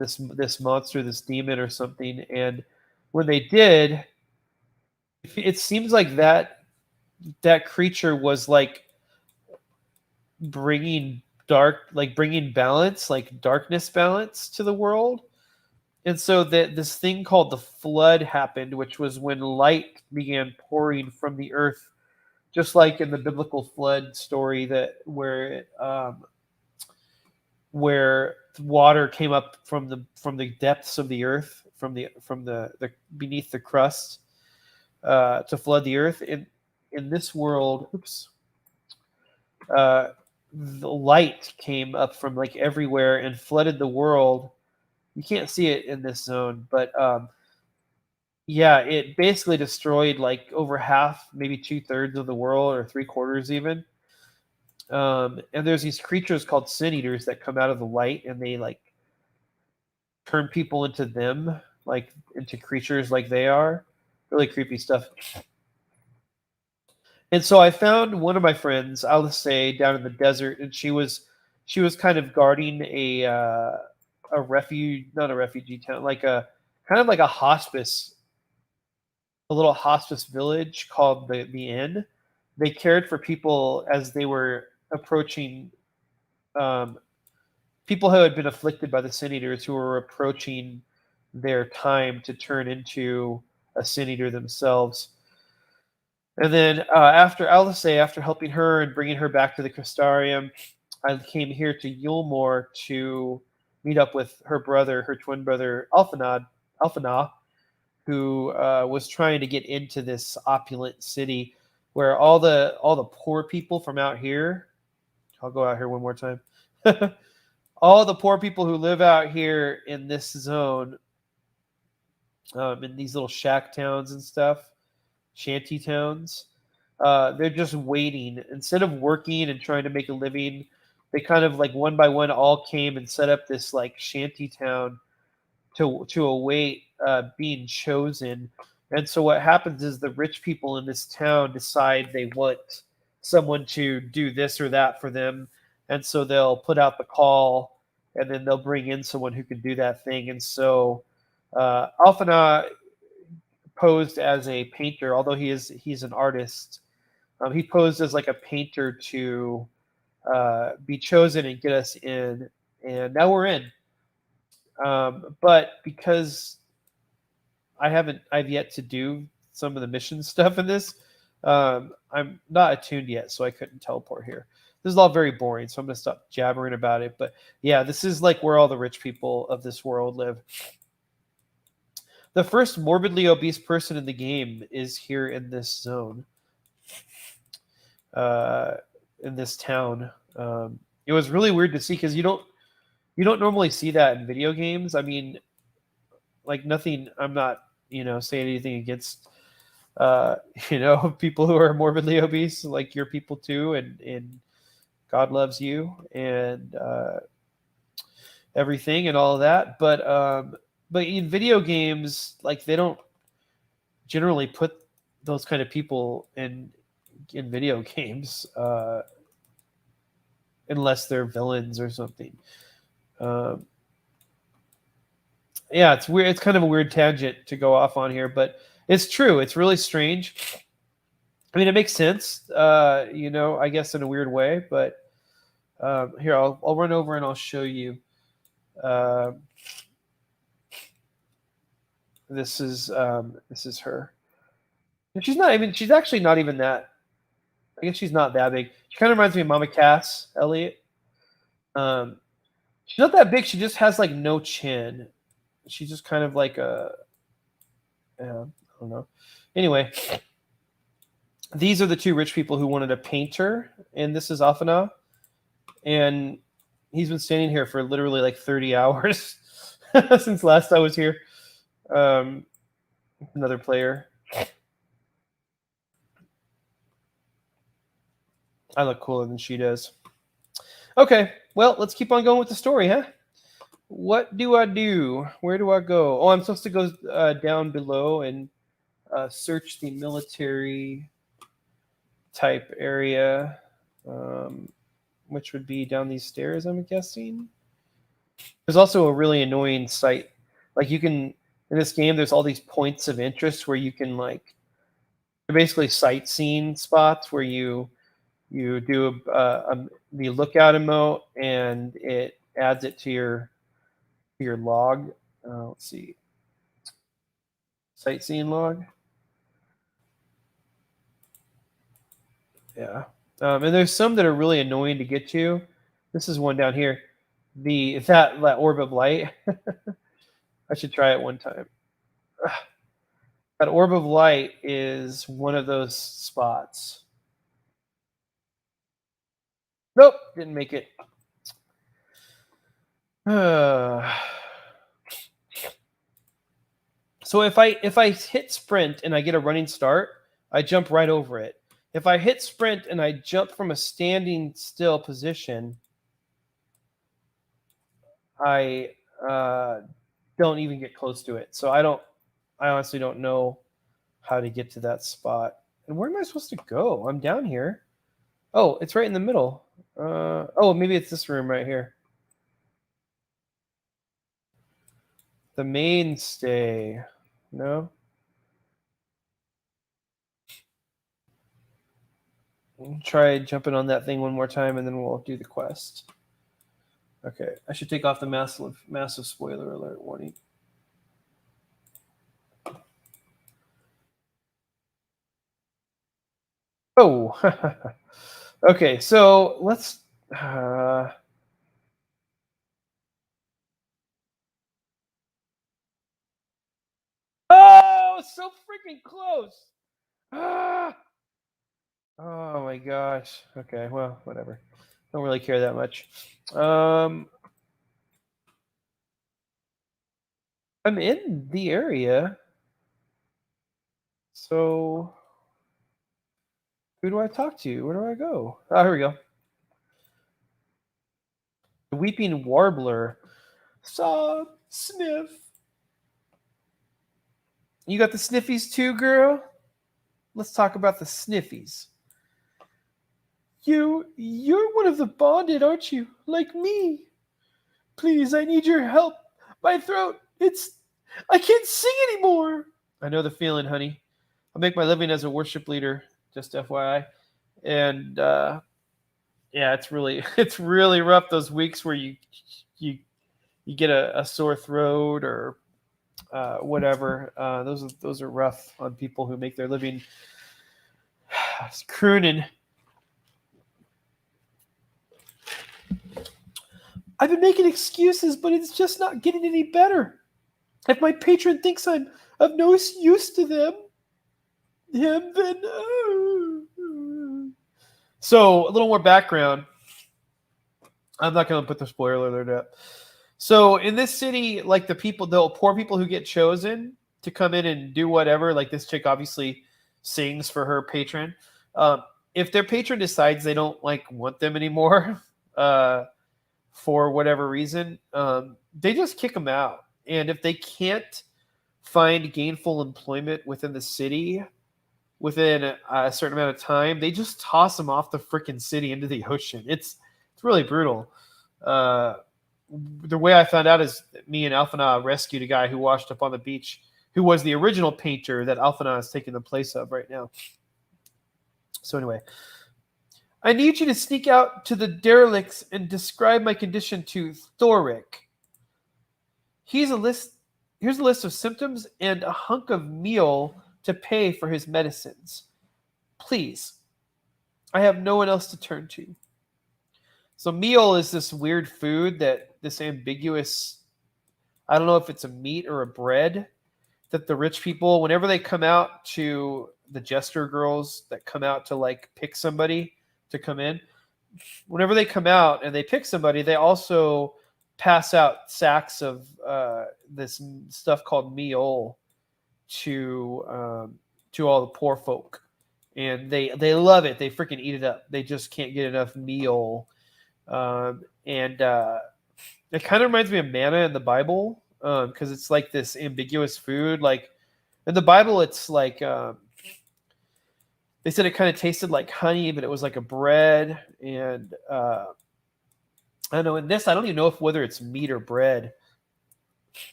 this monster, this demon or something. And when they did, it seems like that creature was like bringing balance, like darkness balance to the world. And so this thing called the flood happened, which was when light began pouring from the earth, just like in the biblical flood story where water came up from the depths of the earth, from the beneath the crust, to flood the earth. In this world, the light came up from like everywhere and flooded the world. You can't see it in this zone, but yeah, it basically destroyed like over half, maybe 2/3 of the world, or 3/4 even. And there's these creatures called sin eaters that come out of the light, and they like turn people into them, like into creatures like they are. Really creepy stuff. And so I found one of my friends, I'll say, down in the desert, and she was kind of guarding a not a refugee town, like a kind of like a little hospice village called the Inn. they cared for people as they were approaching people who had been afflicted by the sin eaters who were approaching their time to turn into a sin eater themselves. And then after Alice, after helping her and bringing her back to the Crystarium, I came here to Yulmore to meet up with her brother, her twin brother, Alphanah, who was trying to get into this opulent city where all the poor people from out here. I'll go out here one more time. All the poor people who live out here in this zone, in these little shack towns and stuff, shanty towns, they're just waiting. Instead of working and trying to make a living, they kind of like one by one all came and set up this like shanty town to await being chosen. And so what happens is the rich people in this town decide they want someone to do this or that for them, and so they'll put out the call, and then they'll bring in someone who can do that thing. And so Alphana posed as a painter, although he's an artist. He posed as like a painter to be chosen and get us in, and now we're in. But because I've yet to do some of the mission stuff in this, I'm not attuned yet, so I couldn't teleport here. This is all very boring, so I'm gonna stop jabbering about it. But yeah, this is like where all the rich people of this world live. The first morbidly obese person in the game is here in this zone, in this town. It was really weird to see because you don't normally see that in video games. I mean, like nothing. I'm not saying anything against people who are morbidly obese, like your people too, and God loves you and everything and all of that. But in video games, like they don't generally put those kind of people in video games unless they're villains or something. Yeah, it's weird. It's kind of a weird tangent to go off on here, but it's true. It's really strange. I mean, it makes sense, I guess in a weird way, but here, I'll run over and I'll show you. This is her. She's actually not even that. I guess she's not that big. She kind of reminds me of Mama Cass Elliot. She's not that big. She just has like no chin. She's just kind of like I don't know. Anyway, these are the two rich people who wanted a painter, and this is Afana, and he's been standing here for literally like 30 hours since last I was here. Another player. I look cooler than she does. Okay, well, let's keep on going with the story, huh? What do I do? Where do I go? Oh, I'm supposed to go down below and search the military type area, which would be down these stairs, I'm guessing. There's also a really annoying site. Like you can, in this game, there's all these points of interest where you can like, they're basically sightseeing spots where you do the lookout emote and it adds it to your log. Let's see, sightseeing log. Yeah, and there's some that are really annoying to get to. This is one down here. That orb of light. I should try it one time. That orb of light is one of those spots. Nope, didn't make it. So if I hit sprint and I get a running start, I jump right over it. If I hit sprint and I jump from a standing still position, I don't even get close to it. So I honestly don't know how to get to that spot. And where am I supposed to go? I'm down here. Oh, it's right in the middle. Oh, maybe it's this room right here. The mainstay. No? try jumping on that thing one more time, and then we'll do the quest. Okay, I should take off the massive spoiler alert warning. Oh, okay. So let's. Oh, so freaking close! Ah! Oh my gosh. Okay, well, whatever. Don't really care that much. I'm in the area. So who do I talk to? Where do I go? Oh, here we go. The Weeping Warbler. Sob, sniff. You got the sniffies too, girl? Let's talk about the sniffies. You're one of the bonded, aren't you? Like me. Please, I need your help. My throat, I can't sing anymore. I know the feeling, honey. I make my living as a worship leader, just FYI. And yeah, it's really rough those weeks where you get a sore throat or whatever. Those are rough on people who make their living crooning. I've been making excuses, but it's just not getting any better. If my patron thinks I'm of no use to him, then. So, a little more background. I'm not going to put the spoiler alert up. So, in this city, like the poor people who get chosen to come in and do whatever, like this chick obviously sings for her patron. If their patron decides they don't want them anymore, for whatever reason, they just kick them out. And if they can't find gainful employment within the city within a certain amount of time, they just toss them off the freaking city into the ocean. It's really brutal. The way I found out is me and Alphana rescued a guy who washed up on the beach, who was the original painter that Alphana is taking the place of right now. So anyway, I need you to sneak out to the derelicts and describe my condition to Thoric. Here's a list of symptoms and a hunk of meal to pay for his medicines. Please. I have no one else to turn to. So meal is this weird food this ambiguous, I don't know if it's a meat or a bread, that the rich people, whenever they come out to the jester girls that come out to pick somebody to come in, whenever they come out and they pick somebody, they also pass out sacks of this stuff called meal to all the poor folk, and they love it. They freaking eat it up. They just can't get enough meal, and it kind of reminds me of manna in the Bible, because it's like this ambiguous food. Like in the Bible, it's like they said it kind of tasted like honey, but it was like a bread. And I don't know. In this, I don't even know whether it's meat or bread.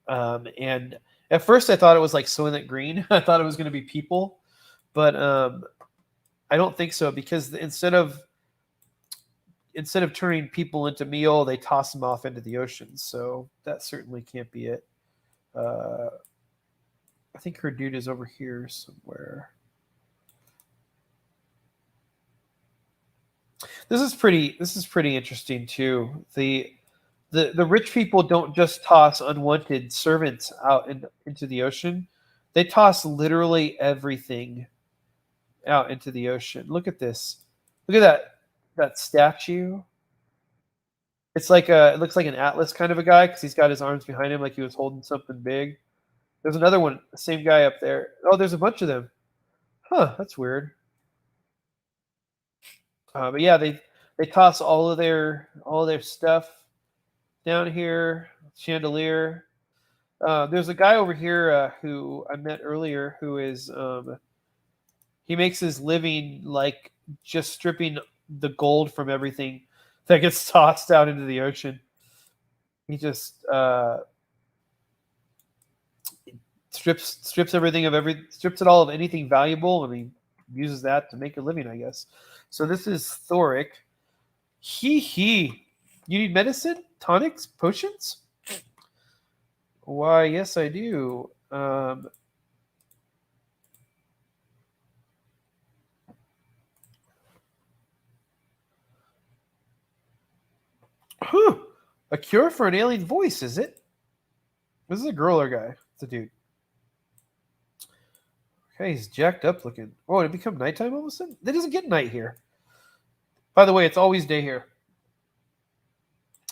And at first, I thought it was like Soylent Green. I thought it was going to be people, but I don't think so, because instead of turning people into meal, they toss them off into the ocean. So that certainly can't be it. I think her dude is over here somewhere. This is pretty interesting too. The rich people don't just toss unwanted servants out into the ocean. They toss literally everything out into the ocean. Look at this. Look at that statue. It looks like an Atlas kind of a guy, because he's got his arms behind him like he was holding something big. There's another one, the same guy up there. Oh, there's a bunch of them. Huh, that's weird. But yeah, they toss all of their stuff down here. Chandelier. There's a guy over here who I met earlier who is he makes his living just stripping the gold from everything that gets tossed out into the ocean. He just strips it all of anything valuable. I mean, uses that to make a living, I guess. So this is Thoric. Hee hee. You need medicine? Tonics? Potions? Why, yes, I do. Huh. A cure for an alien voice, is it? This is a girl or guy? It's a dude. Okay, he's jacked up looking. Oh, did it become nighttime all of a sudden? It doesn't get night here. By the way, it's always day here.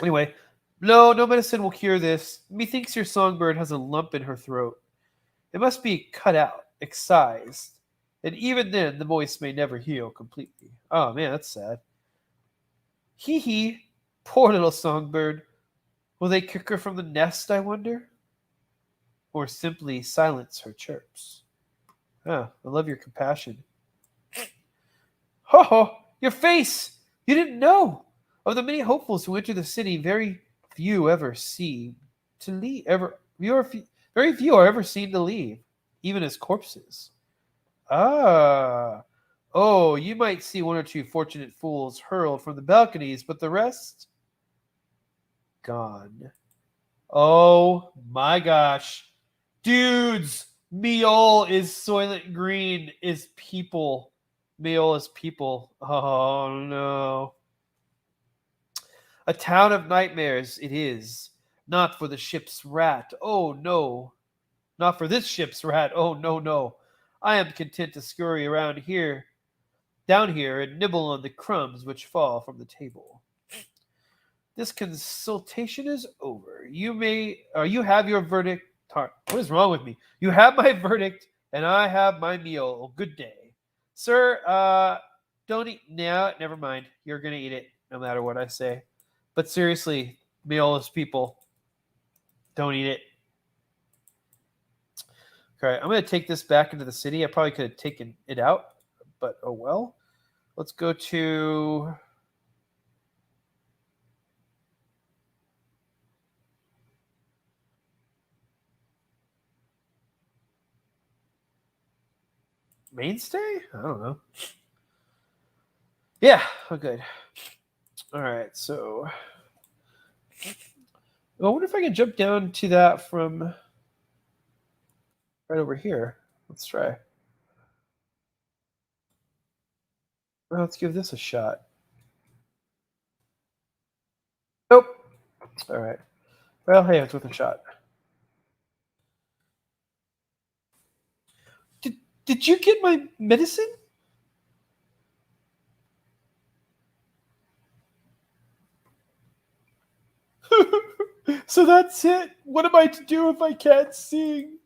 Anyway, no medicine will cure this. Methinks your songbird has a lump in her throat. It must be cut out, excised. And even then, the voice may never heal completely. Oh man, that's sad. Hee hee. Poor little songbird. Will they kick her from the nest, I wonder? Or simply silence her chirps? Ah, I love your compassion. Ho ho! Your face! You didn't know! Of the many hopefuls who enter the city, very few ever see to leave. Very few are ever seen to leave, even as corpses. Ah. Oh, you might see one or two fortunate fools hurled from the balconies, but the rest gone. Oh my gosh. Dudes, Meol is Soylent Green is people. Meol is people. Oh no. A town of nightmares it is. Not for the ship's rat. Oh no. Not for this ship's rat. Oh no, no. I am content to scurry around here, down here, and nibble on the crumbs which fall from the table. This consultation is over. You have your verdict. What is wrong with me? You have my verdict, and I have my meal. Good day. Sir, don't eat now. Never mind. You're going to eat it no matter what I say. But seriously, mealless people, don't eat it. Okay, I'm going to take this back into the city. I probably could have taken it out, but oh well. Let's go to... Mainstay? I don't know. Yeah, oh, good. All right, so I wonder if I can jump down to that from right over here. Let's try. Well, let's give this a shot. Nope. All right. Well, hey, it's worth a shot. Did you get my medicine? So that's it. What am I to do if I can't sing?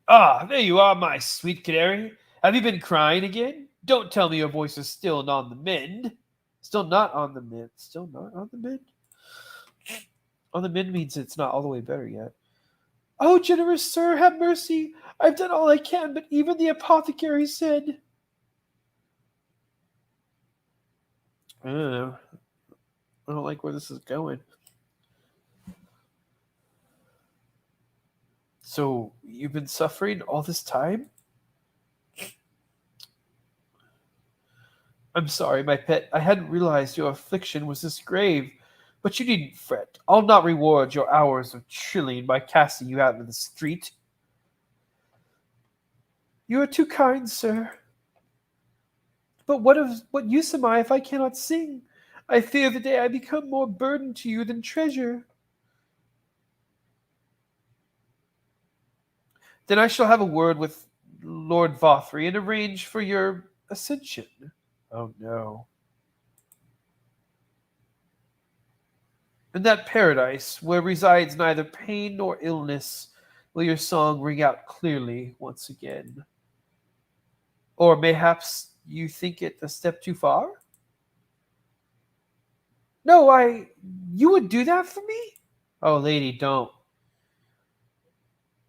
Ah, there you are, my sweet canary. Have you been crying again? Don't tell me your voice is still on the mend. Still not on the mend. Still not on the mend? On the mend means it's not all the way better yet. Oh, generous sir, have mercy. I've done all I can, but even the apothecary said... I don't know. I don't like where this is going. So, you've been suffering all this time? I'm sorry, my pet. I hadn't realized your affliction was this grave. But you needn't fret. I'll not reward your hours of chilling by casting you out into the street. You are too kind, sir. But what use am I if I cannot sing? I fear the day I become more burden to you than treasure. Then I shall have a word with Lord Vothry and arrange for your ascension. Oh no. In that paradise where resides neither pain nor illness, will your song ring out clearly once again? Or mayhaps you think it a step too far? No, you would do that for me? Oh, lady, don't.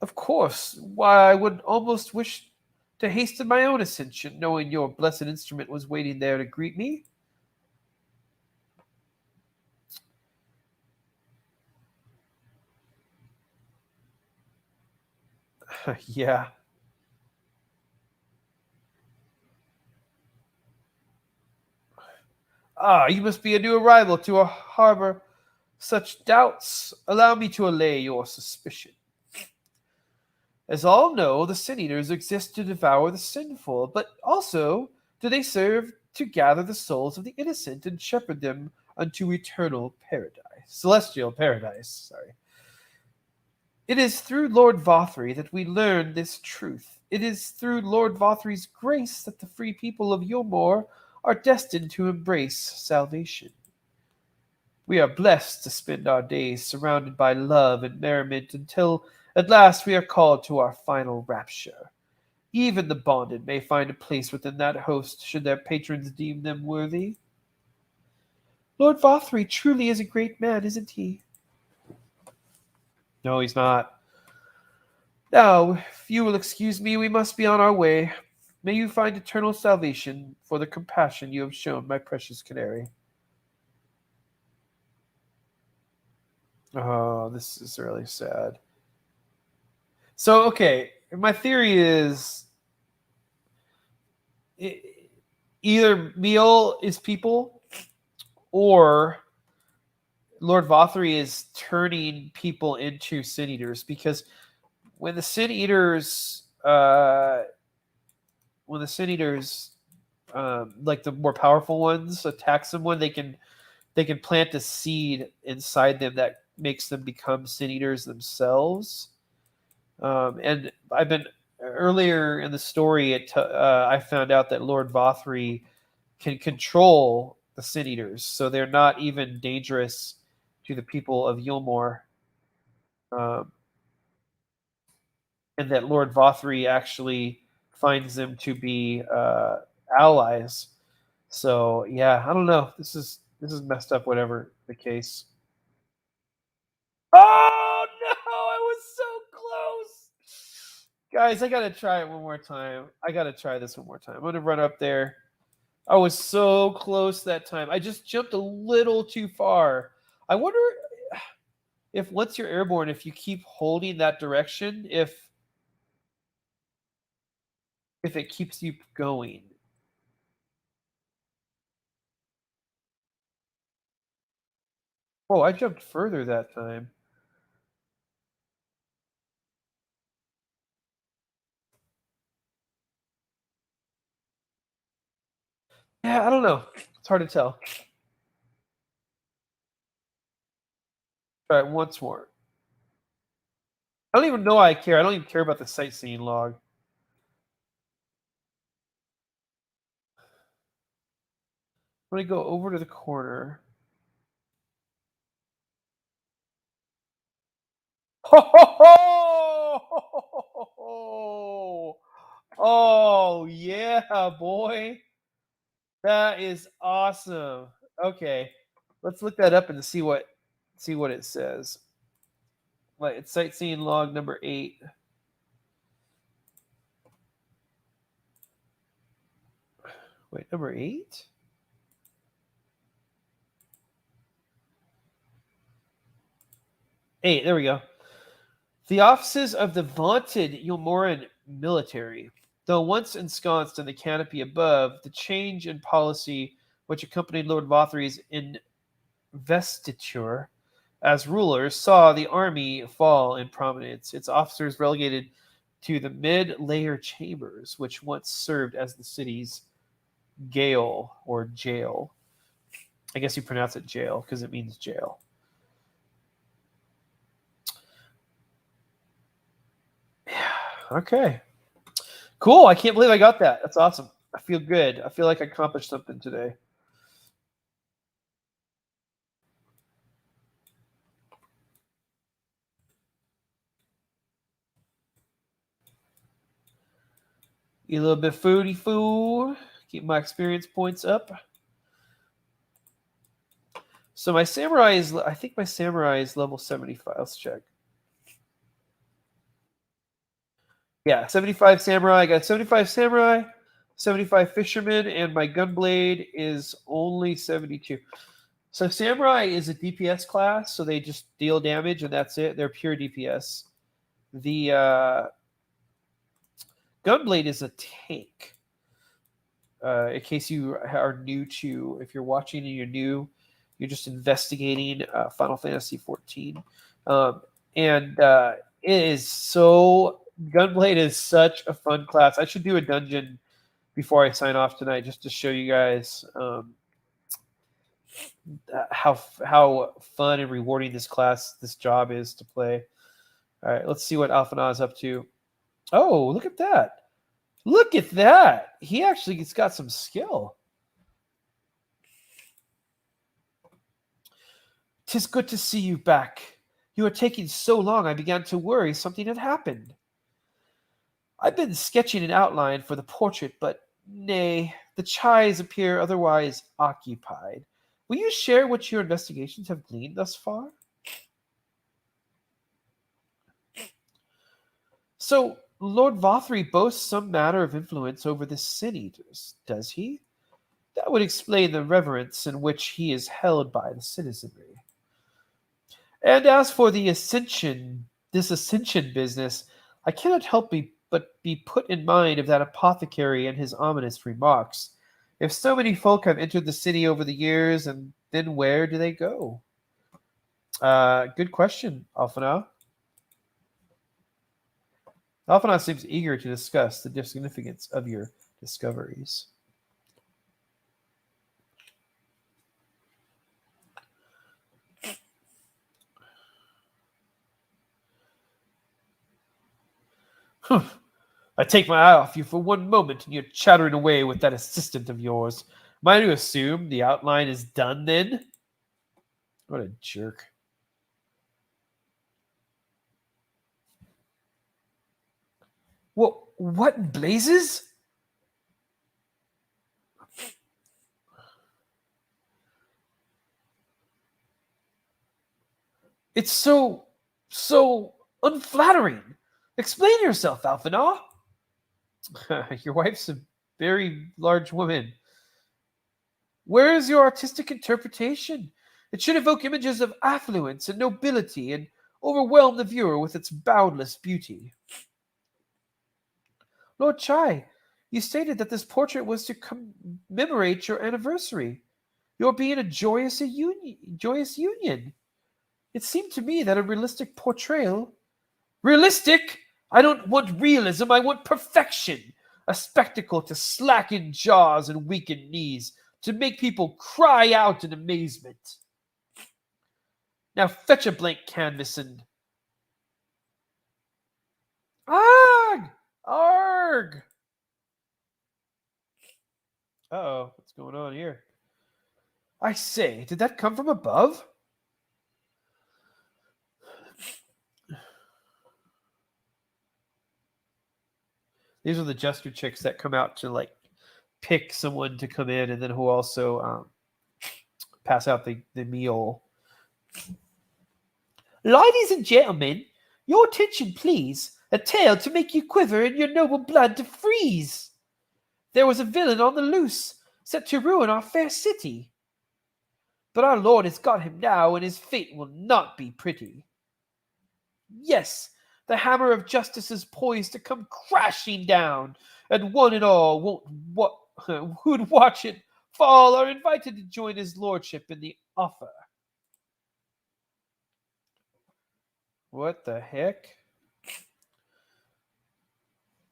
Of course. Why, I would almost wish to hasten my own ascension, knowing your blessed instrument was waiting there to greet me. Yeah. Ah, you must be a new arrival to our harbor. Such doubts. Allow me to allay your suspicion. As all know, the sin eaters exist to devour the sinful, but also do they serve to gather the souls of the innocent and shepherd them unto eternal paradise. Celestial paradise, sorry. It is through Lord Vothry that we learn this truth. It is through Lord Vothry's grace that the free people of Yulmore are destined to embrace salvation. We are blessed to spend our days surrounded by love and merriment until at last we are called to our final rapture. Even the bonded may find a place within that host should their patrons deem them worthy. Lord Vothry truly is a great man, isn't he? No, he's not. Now, if you will excuse me, we must be on our way. May you find eternal salvation for the compassion you have shown my precious canary. Oh, this is really sad. So, okay, my theory is either Meal is people or Lord Vothry is turning people into sin eaters, because when the sin eaters like the more powerful ones attack someone, they can plant a seed inside them that makes them become sin eaters themselves. And I've been earlier in the story, I found out that Lord Vothry can control the sin eaters, so they're not even dangerous to the people of Yulmore. And that Lord Vothry actually finds them to be allies. So yeah, I don't know. This is messed up. Whatever the case. Oh no! I was so close, guys. I gotta try it one more time. I gotta try this one more time. I'm gonna run up there. I was so close that time. I just jumped a little too far. I wonder if once you're airborne, if you keep holding that direction, if it keeps you going. Oh, I jumped further that time. Yeah, I don't know. It's hard to tell. Try it once more. I don't even know why I care. I don't even care about the sightseeing log. I'm gonna go over to the corner. Ho ho ho! Oh yeah, boy. That is awesome. Okay. Let's look that up and see what it says. Like it's sightseeing log number 8. Wait, number 8? There we go. The offices of the vaunted Yulmoran military. Though once ensconced in the canopy above, the change in policy which accompanied Lord Vothry's investiture as ruler saw the army fall in prominence, its officers relegated to the mid-layer chambers, which once served as the city's gaol or jail. I guess you pronounce it jail because it means jail. Okay. Cool. I can't believe I got that. That's awesome. I feel good. I feel like I accomplished something today. Eat a little bit of foodie food. Keep my experience points up. So my samurai is, I think my samurai is level 75. Let's check. Yeah, 75 samurai. I got 75 samurai, 75 fisherman, and my gunblade is only 72. So samurai is a DPS class, so they just deal damage and that's it. They're pure DPS. The gunblade is a tank. in case you are new to, if you're watching and you're new, you're just investigating Final Fantasy 14. And it is so, Gunblade is such a fun class. I should do a dungeon before I sign off tonight just to show you guys how fun and rewarding this job is to play. All right, let's see what Alphana is up to. Oh, look at that. Look at that. He actually has got some skill. 'Tis good to see you back. You are taking so long I began to worry something had happened. I've been sketching an outline for the portrait, but nay, the chais appear otherwise occupied. Will you share what your investigations have gleaned thus far? So, Lord Vothry boasts some matter of influence over the Sin Eaters, does he? That would explain the reverence in which he is held by the citizenry. And as for this ascension business, I cannot help but be put in mind of that apothecary and his ominous remarks. If so many folk have entered the city over the years, and then where do they go? Good question, Alphana. Alphana seems eager to discuss the significance of your discoveries. Humph. I take my eye off you for one moment, and you're chattering away with that assistant of yours. Am I to assume the outline is done then? What a jerk. What in blazes? It's so unflattering. Explain yourself, Alphina. Your wife's a very large woman. Where is your artistic interpretation? It should evoke images of affluence and nobility and overwhelm the viewer with its boundless beauty. Lord Chai, you stated that this portrait was to commemorate your anniversary, your being a joyous union. It seemed to me that a realistic portrayal... Realistic? I don't want realism, I want perfection. A spectacle to slacken jaws and weaken knees, to make people cry out in amazement. Now fetch a blank canvas and... Arg! Arg! Uh-oh, what's going on here? I say, did that come from above? These are the jester chicks that come out to like pick someone to come in, and then who also pass out the meal. Ladies and gentlemen, your attention, please. A tale to make you quiver and your noble blood to freeze. There was a villain on the loose, set to ruin our fair city. But our Lord has got him now, and his fate will not be pretty. Yes, the hammer of justice is poised to come crashing down, and one and all who'd watch it fall are invited to join his lordship in the offer. What the heck?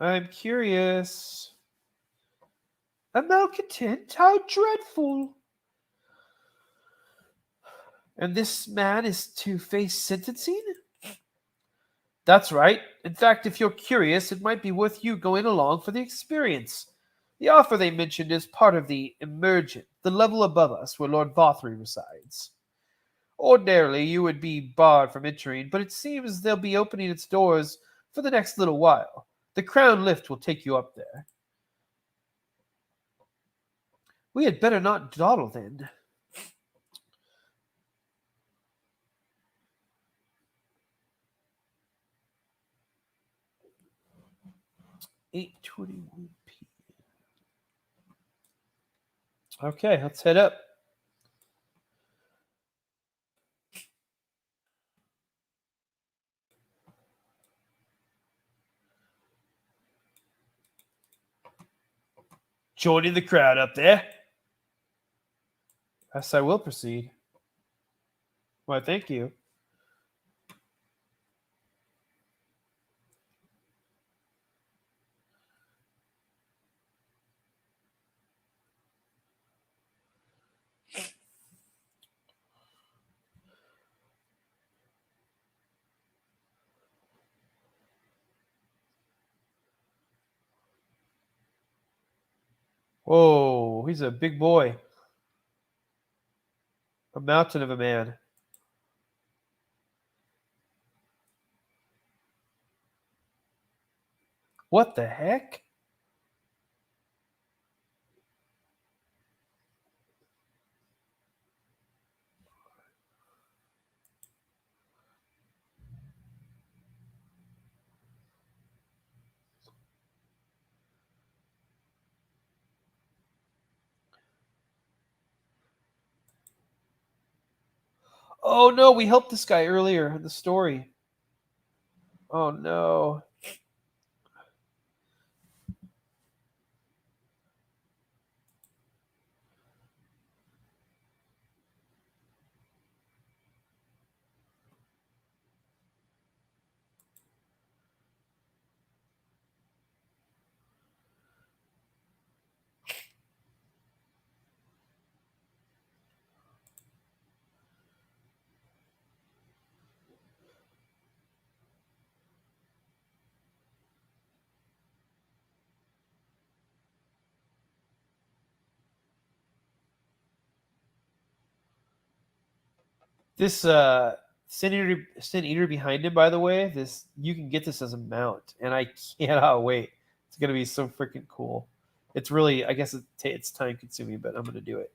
I'm curious. A malcontent? How dreadful! And this man is to face sentencing? That's right. In fact, if you're curious, it might be worth you going along for the experience. The offer they mentioned is part of the Emergent, the level above us where Lord Vothry resides. Ordinarily, you would be barred from entering, but it seems they'll be opening its doors for the next little while. The Crown Lift will take you up there. We had better not dawdle then. (8:21 p.m.) Okay, let's head up. Joining the crowd up there. Yes, I will proceed. Why, thank you. Whoa, he's a big boy. A mountain of a man. What the heck? Oh no, we helped this guy earlier in the story. Oh no. This sin eater behind him, by the way, this you can get this as a mount, and I cannot wait. It's gonna be so freaking cool. It's really, I guess it's time consuming, but I'm gonna do it.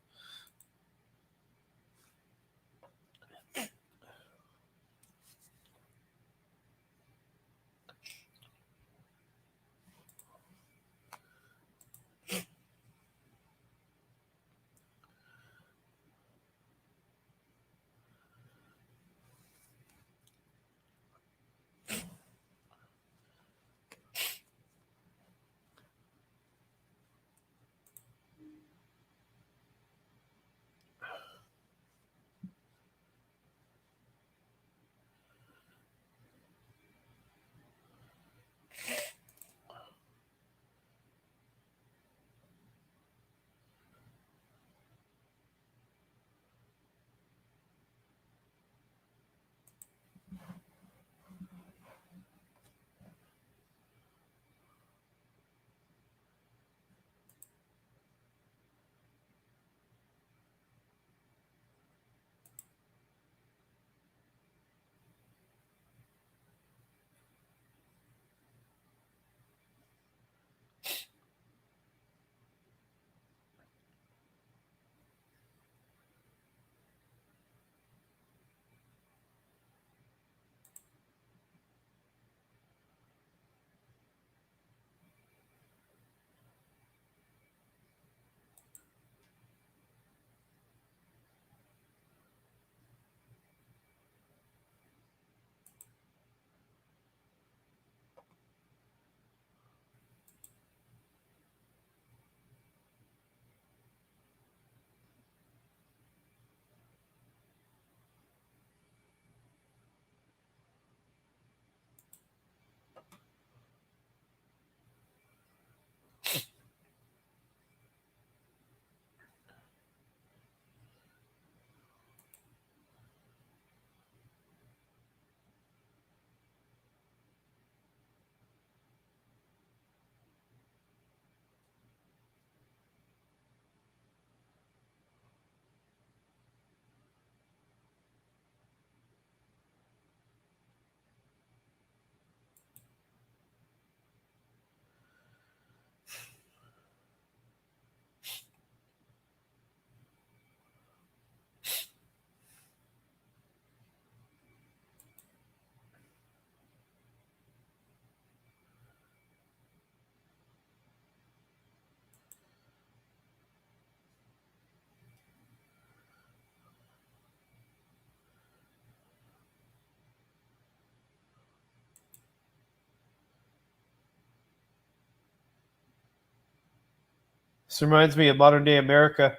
This reminds me of modern day America.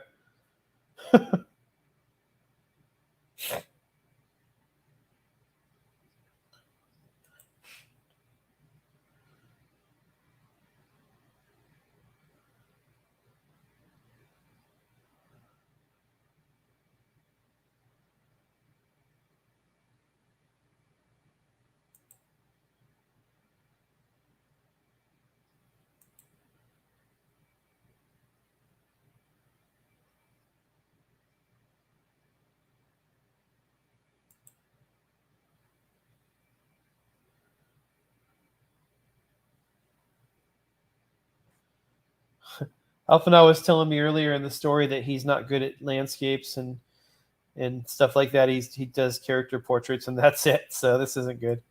Alphana was telling me earlier in the story that he's not good at landscapes and stuff like that. He does character portraits and that's it. So this isn't good.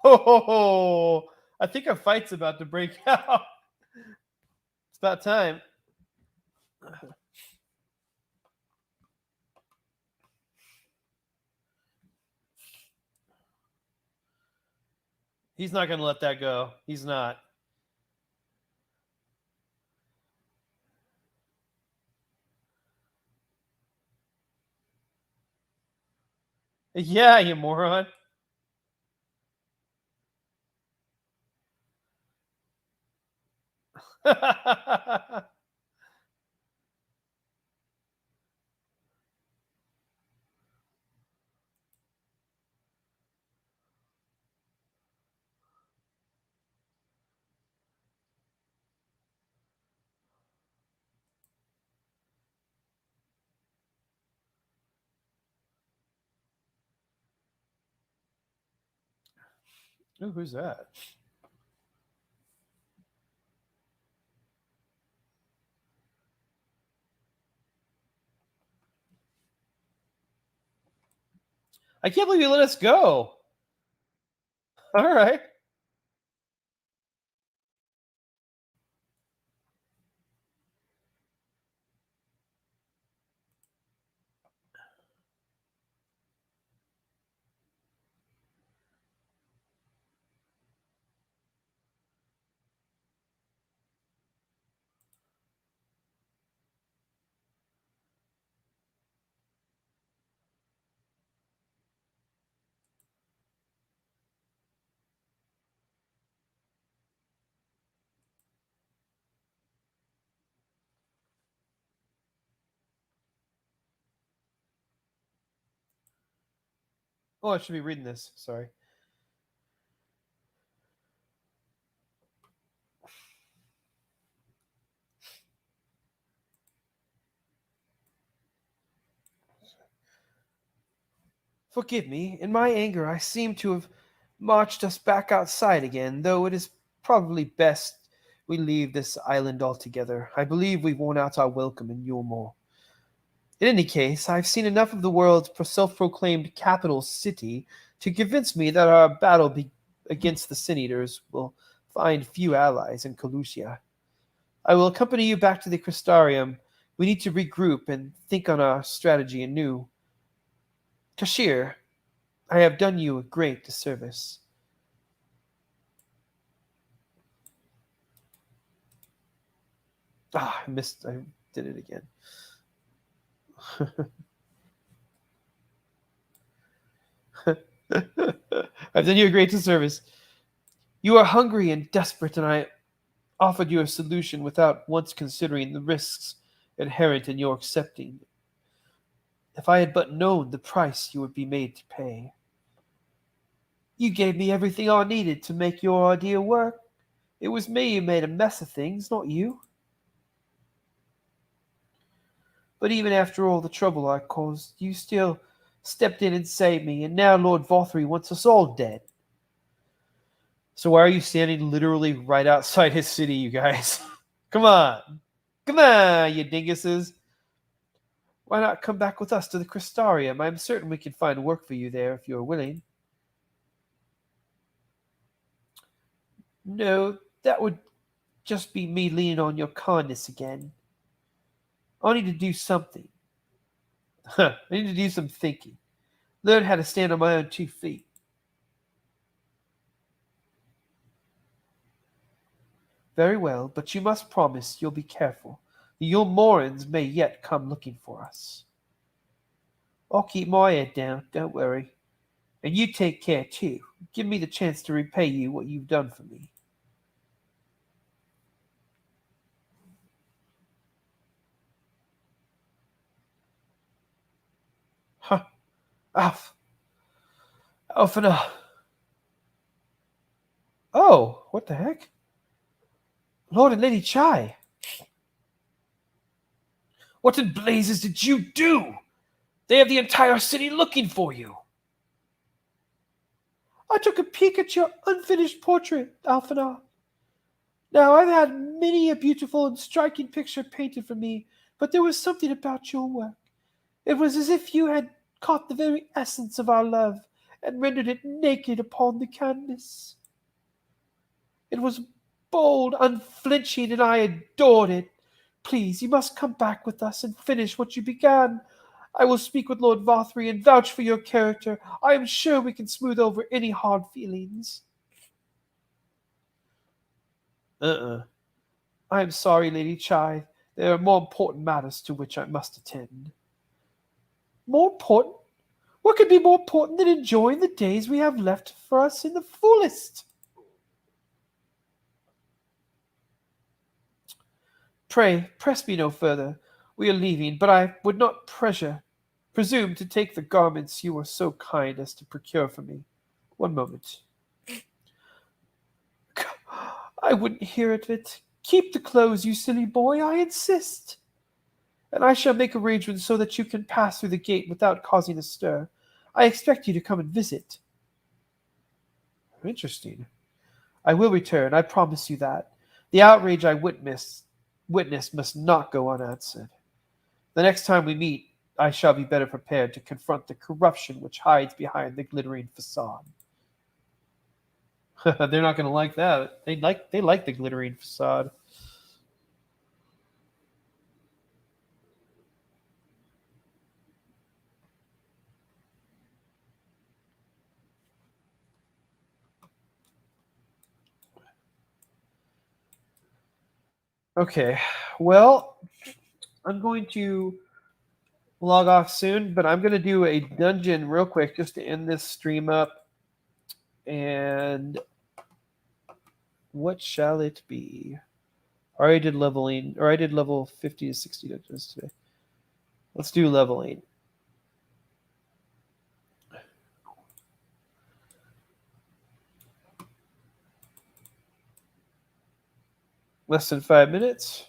Oh, I think a fight's about to break out. It's about time. He's not going to let that go. He's not. Yeah, you moron. Ooh, who's that? I can't believe you let us go. All right. Oh, I should be reading this. Sorry. Forgive me. In my anger, I seem to have marched us back outside again, though it is probably best we leave this island altogether. I believe we've worn out our welcome in Yulmore. In any case, I've seen enough of the world's self-proclaimed capital city to convince me that our battle against the Sin Eaters will find few allies in Colusia. I will accompany you back to the Crystarium. We need to regroup and think on our strategy anew. Kashir, I have done you a great disservice. I did it again. I've done you a great disservice. You are hungry and desperate, and I offered you a solution without once considering the risks inherent in your accepting. If I had but known the price you would be made to pay. You gave me everything I needed to make your idea work. It was me who made a mess of things, not you. But even after all the trouble I caused, you still stepped in and saved me, and now Lord Vothry wants us all dead. So why are you standing literally right outside his city, you guys? Come on. Come on, you dinguses. Why not come back with us to the Crystarium? I'm certain we can find work for you there if you're willing. No, that would just be me leaning on your kindness again. I need to do something. I need to do some thinking. Learn how to stand on my own 2 feet. Very well, but you must promise you'll be careful. The Yulmorans may yet come looking for us. I'll keep my head down, don't worry. And you take care, too. Give me the chance to repay you what you've done for me. Huh. Alf. Alphina. Oh, what the heck? Lord and Lady Chai. What in blazes did you do? They have the entire city looking for you. I took a peek at your unfinished portrait, Alphina. Now, I've had many a beautiful and striking picture painted for me, but there was something about your work. It was as if you had caught the very essence of our love and rendered it naked upon the canvas. It was bold, unflinching, and I adored it. Please, you must come back with us and finish what you began. I will speak with Lord Vothry and vouch for your character. I am sure we can smooth over any hard feelings. I am sorry, Lady Chai. There are more important matters to which I must attend. More important? What could be more important than enjoying the days we have left for us in the fullest? Pray, press me no further. We are leaving, but I would not presume to take the garments you were so kind as to procure for me. One moment. I wouldn't hear of it. Keep the clothes, you silly boy, I insist. And I shall make arrangements so that you can pass through the gate without causing a stir. I expect you to come and visit. Interesting. I will return, I promise you that. The outrage I witnessed must not go unanswered. The next time we meet, I shall be better prepared to confront the corruption which hides behind the glittering facade. They're not going to like that. They like the glittering facade. Okay, well, I'm going to log off soon, but I'm going to do a dungeon real quick just to end this stream up. And what shall it be? I already did leveling, or I did level 50 to 60 dungeons today. Let's do leveling. Less than 5 minutes.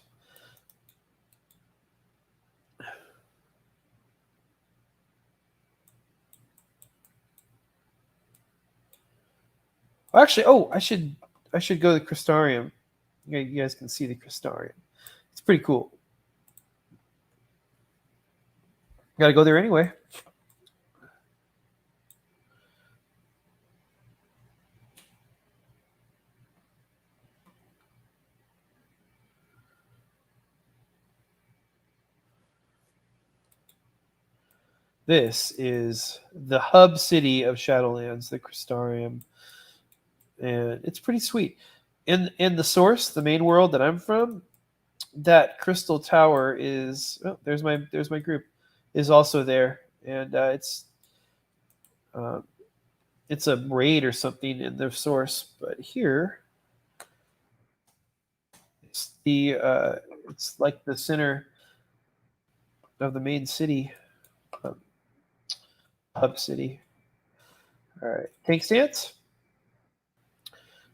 Actually, I should go to the Crystarium. You guys can see the Crystarium. It's pretty cool. Gotta go there anyway. This is the hub city of Shadowlands, the Crystarium. And it's pretty sweet. In the source, the main world that I'm from, that crystal tower is there's my group is also there, and it's a raid or something in their source. But here, it's it's like the center of the main city, hub city. All right, tank stance.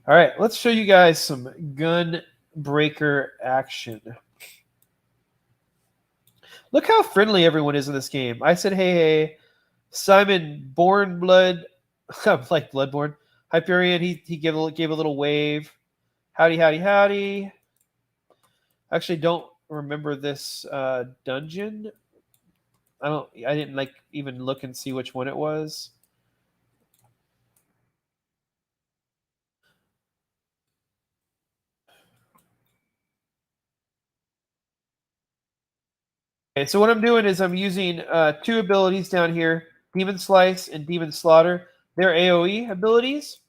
All right, let's show you guys some gun breaker action. Look how friendly everyone is in this game. I said, hey. Simon Bornblood, like Bloodborne. Hyperion, he gave a little wave. Howdy, howdy, howdy. Actually, don't remember this dungeon. I didn't like even look and see which one it was. Okay, so what I'm doing is I'm using two abilities down here, Demon Slice and Demon Slaughter. They're AoE abilities.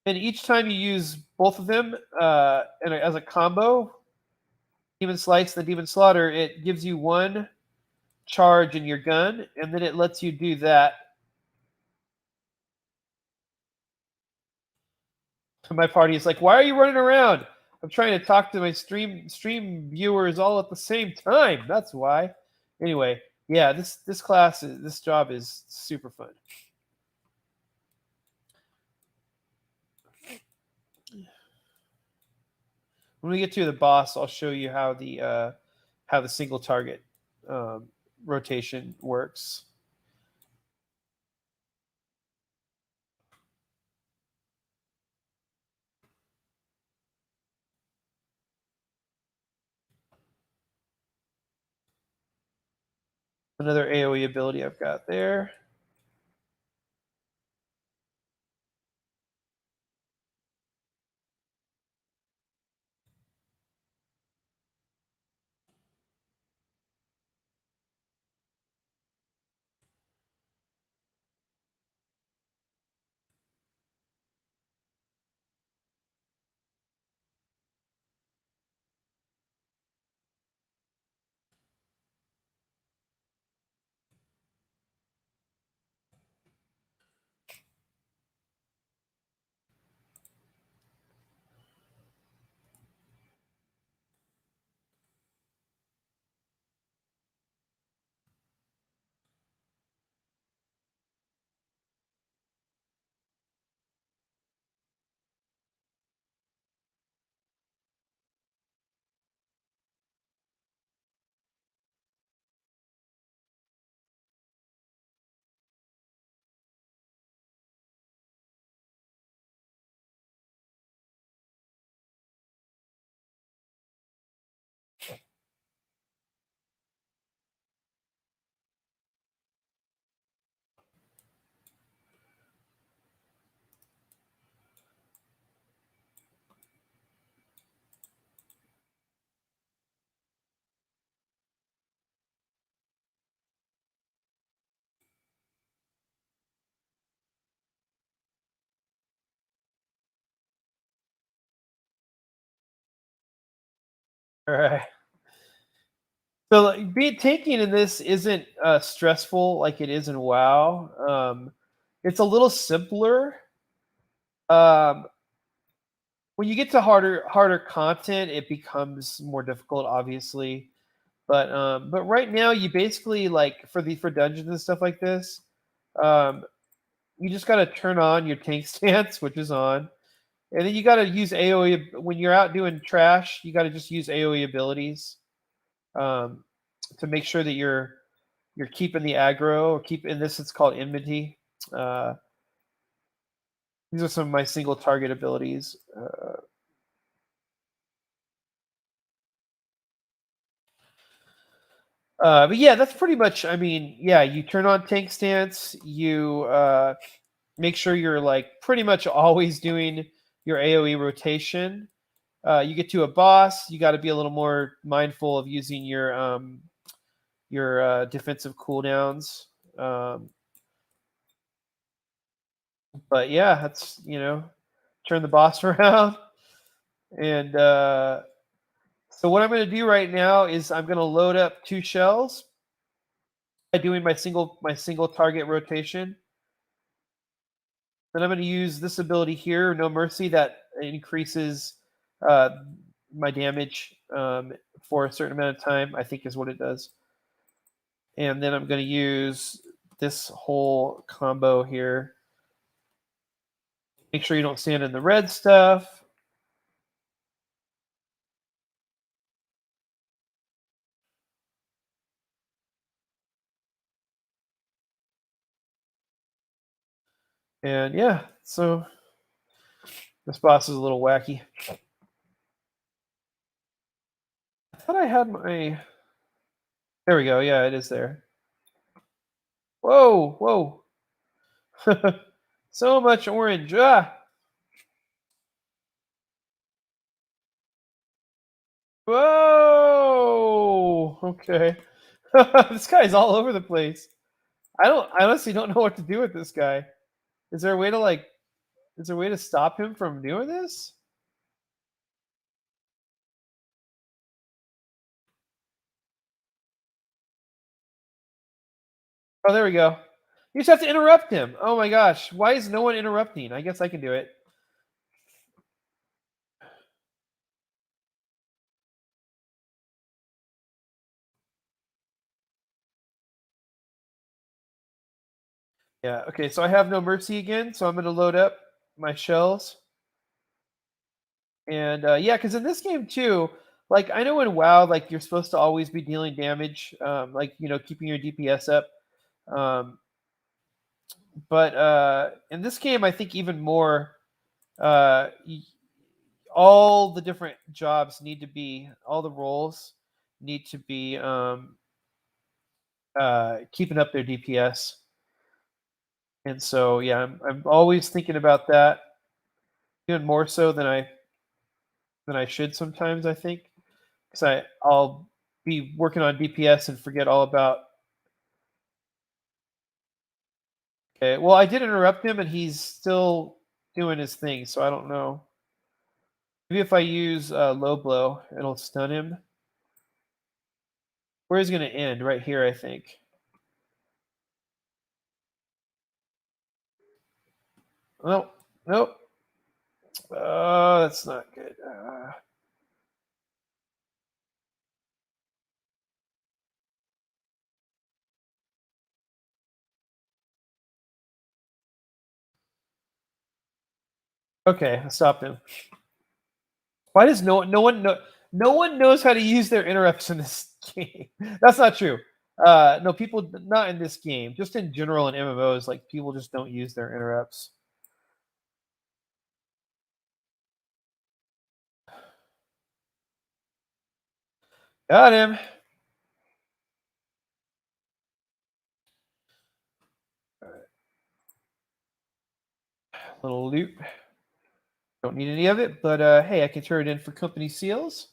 And each time you use both of them as a combo, Demon Slice and the Demon Slaughter, it gives you one charge in your gun, and then it lets you do that. My party is like, why are you running around? I'm trying to talk to my stream viewers all at the same time. That's why. Anyway, yeah, this job is super fun. When we get to the boss, I'll show you how the single target rotation works. Another AoE ability I've got there. All right. So like, tanking in this isn't stressful like it is in WoW. It's a little simpler. Um, when you get to harder content, it becomes more difficult, obviously. But right now, you basically like for dungeons and stuff like this, um, you just gotta turn on your tank stance, which is on, and then you gotta use AOE when you're out doing trash. You gotta just use AOE abilities um, to make sure that you're keeping the aggro or keeping this. It's called enmity. Uh, these are some of my single target abilities. But yeah, that's pretty much. I mean, yeah, you turn on tank stance. You make sure you're like pretty much always doing your AOE rotation. You get to a boss, you got to be a little more mindful of using your defensive cooldowns. But yeah, that's turn the boss around. And so what I'm going to do right now is I'm going to load up 2 shells by doing my single target rotation. Then I'm going to use this ability here, No Mercy, that increases uh, my damage for a certain amount of time, I think is what it does. And then I'm going to use this whole combo here. Make sure you don't stand in the red stuff. And yeah, so this boss is a little wacky. I thought I had my... There we go. Yeah, it is there. Whoa, whoa. So much orange. Ah! Whoa! Okay. This guy's all over the place. I honestly don't know what to do with this guy. Is there a way to stop him from doing this? Oh, there we go. You just have to interrupt him. Oh my gosh. Why is no one interrupting? I guess I can do it. Yeah, okay, so I have no mercy again, so I'm going to load up my shells. And yeah, because in this game too, like I know in WoW, like you're supposed to always be dealing damage, like keeping your DPS up. Um, but in this game, I think even more. Uh, all the different jobs need to be, all the roles need to be keeping up their DPS. And so yeah, I'm always thinking about that, even more so than I should sometimes. I think because I'll be working on DPS and forget all about. Okay, well I did interrupt him and he's still doing his thing, so I don't know. Maybe if I use low blow, it'll stun him. Where is he going to end? Right here, I think. Oh, nope. Oh, that's not good. Okay, I stopped him. Why does no one knows how to use their interrupts in this game? That's not true. No, people not in this game. Just in general in MMOs, like people just don't use their interrupts. Got him. Little loot. Don't need any of it, but hey, I can turn it in for company seals.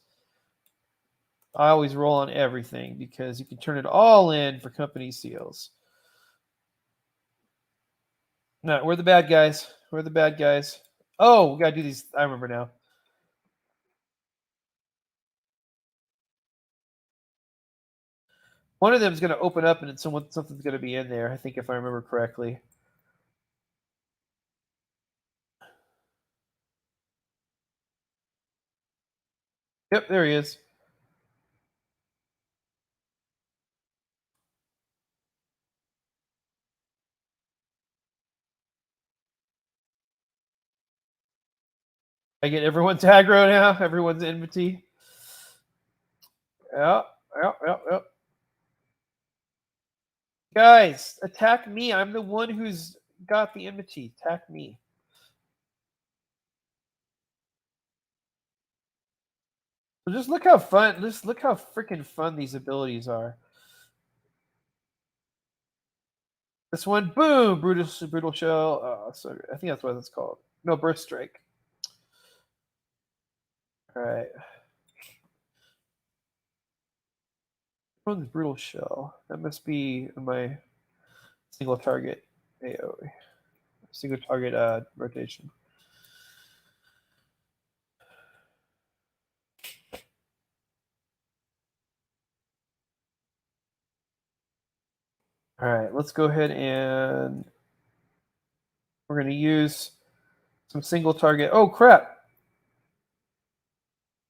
I always roll on everything because you can turn it all in for company seals. No, we're the bad guys. We're the bad guys. Oh, we gotta do these. I remember now. One of them is going to open up, and something's going to be in there. I think, if I remember correctly. Yep, there he is. I get everyone's aggro now. Everyone's enmity. Yep. Guys, attack me. I'm the one who's got the enmity. Attack me. So just look how fun. Just look how freaking fun these abilities are. This one, boom, brutal shell. Oh, so I think that's what it's called. No, burst strike. All right. One's brutal shell. That must be my single target AoE. Single target rotation. All right, let's go ahead and we're going to use some single target. Oh, crap.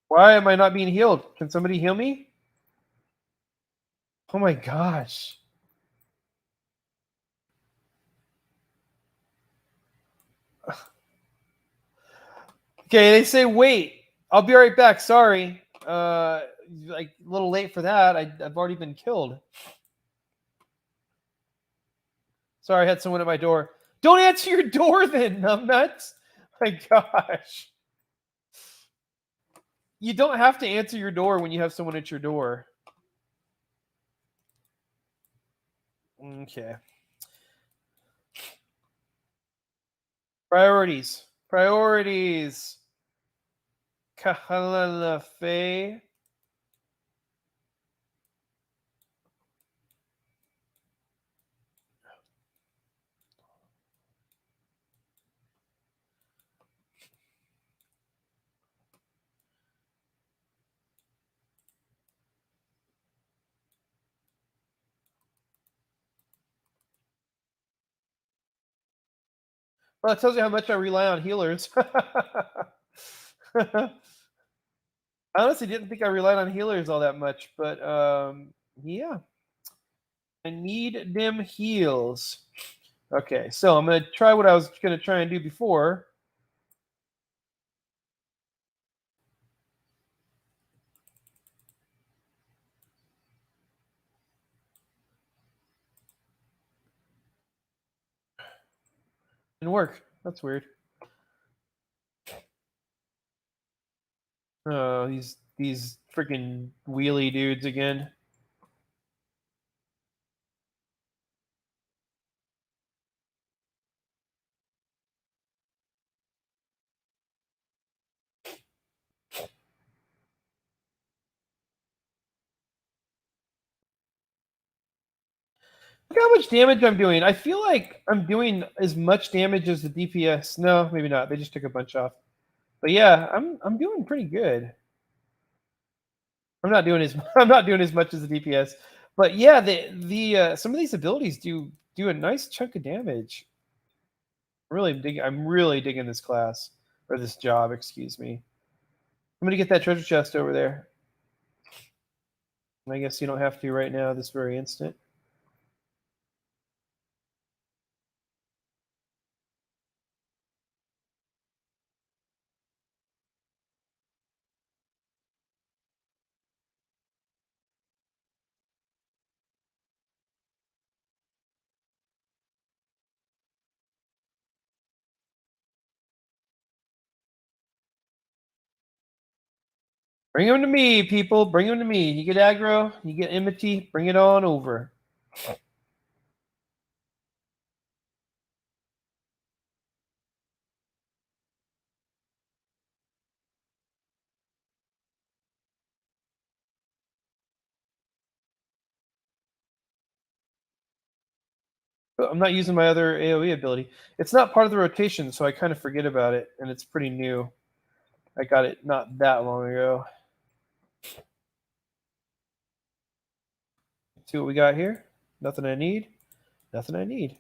Why am I not being healed? Can somebody heal me? Oh my gosh. Okay, they say wait. I'll be right back. Sorry. Like a little late for that. I've already been killed. Sorry, I had someone at my door. Don't answer your door then, numbnuts. My gosh. You don't have to answer your door when you have someone at your door. Okay. Priorities. Priorities. Kahalafe. Well, it tells you how much I rely on healers. I honestly didn't think I relied on healers all that much, but yeah. I need them heals. Okay, so I'm gonna try what I was gonna try and do before. Didn't work. That's weird. Oh, these freaking wheelie dudes again. Look how much damage I'm doing. I feel like I'm doing as much damage as the DPS. No, maybe not. They just took a bunch off. But yeah, I'm doing pretty good. I'm not doing as I'm not doing as much as the DPS. But yeah, the some of these abilities do a nice chunk of damage. I'm really digging this class or this job, excuse me. I'm gonna get that treasure chest over there. I guess you don't have to right now, this very instant. Bring them to me, people. Bring them to me. You get aggro, you get enmity, bring it on over. But I'm not using my other AoE ability. It's not part of the rotation, so I kind of forget about it, and it's pretty new. I got it not that long ago. See what we got here? Nothing I need. Nothing I need.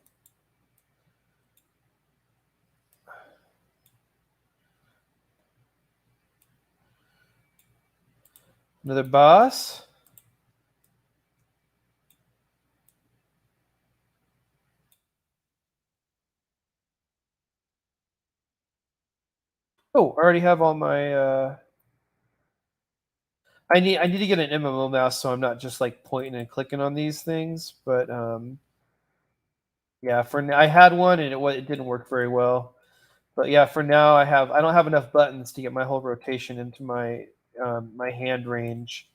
Another boss. Oh, I already have all my I need to get an MMO mouse so I'm not just like pointing and clicking on these things. But yeah, I had one and it didn't work very well. But yeah, for now I don't have enough buttons to get my whole rotation into my hand range.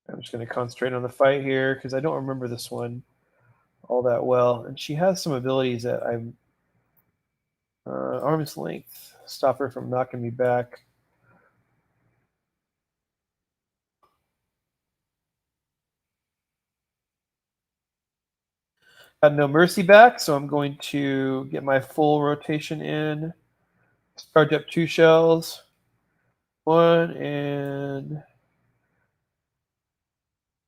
I'm just going to concentrate on the fight here because I don't remember this one all that well. And she has some abilities that I'm arm's length, stop her from knocking me back. Got no mercy back, so I'm going to get my full rotation in. Charge up 2 shells. 1 and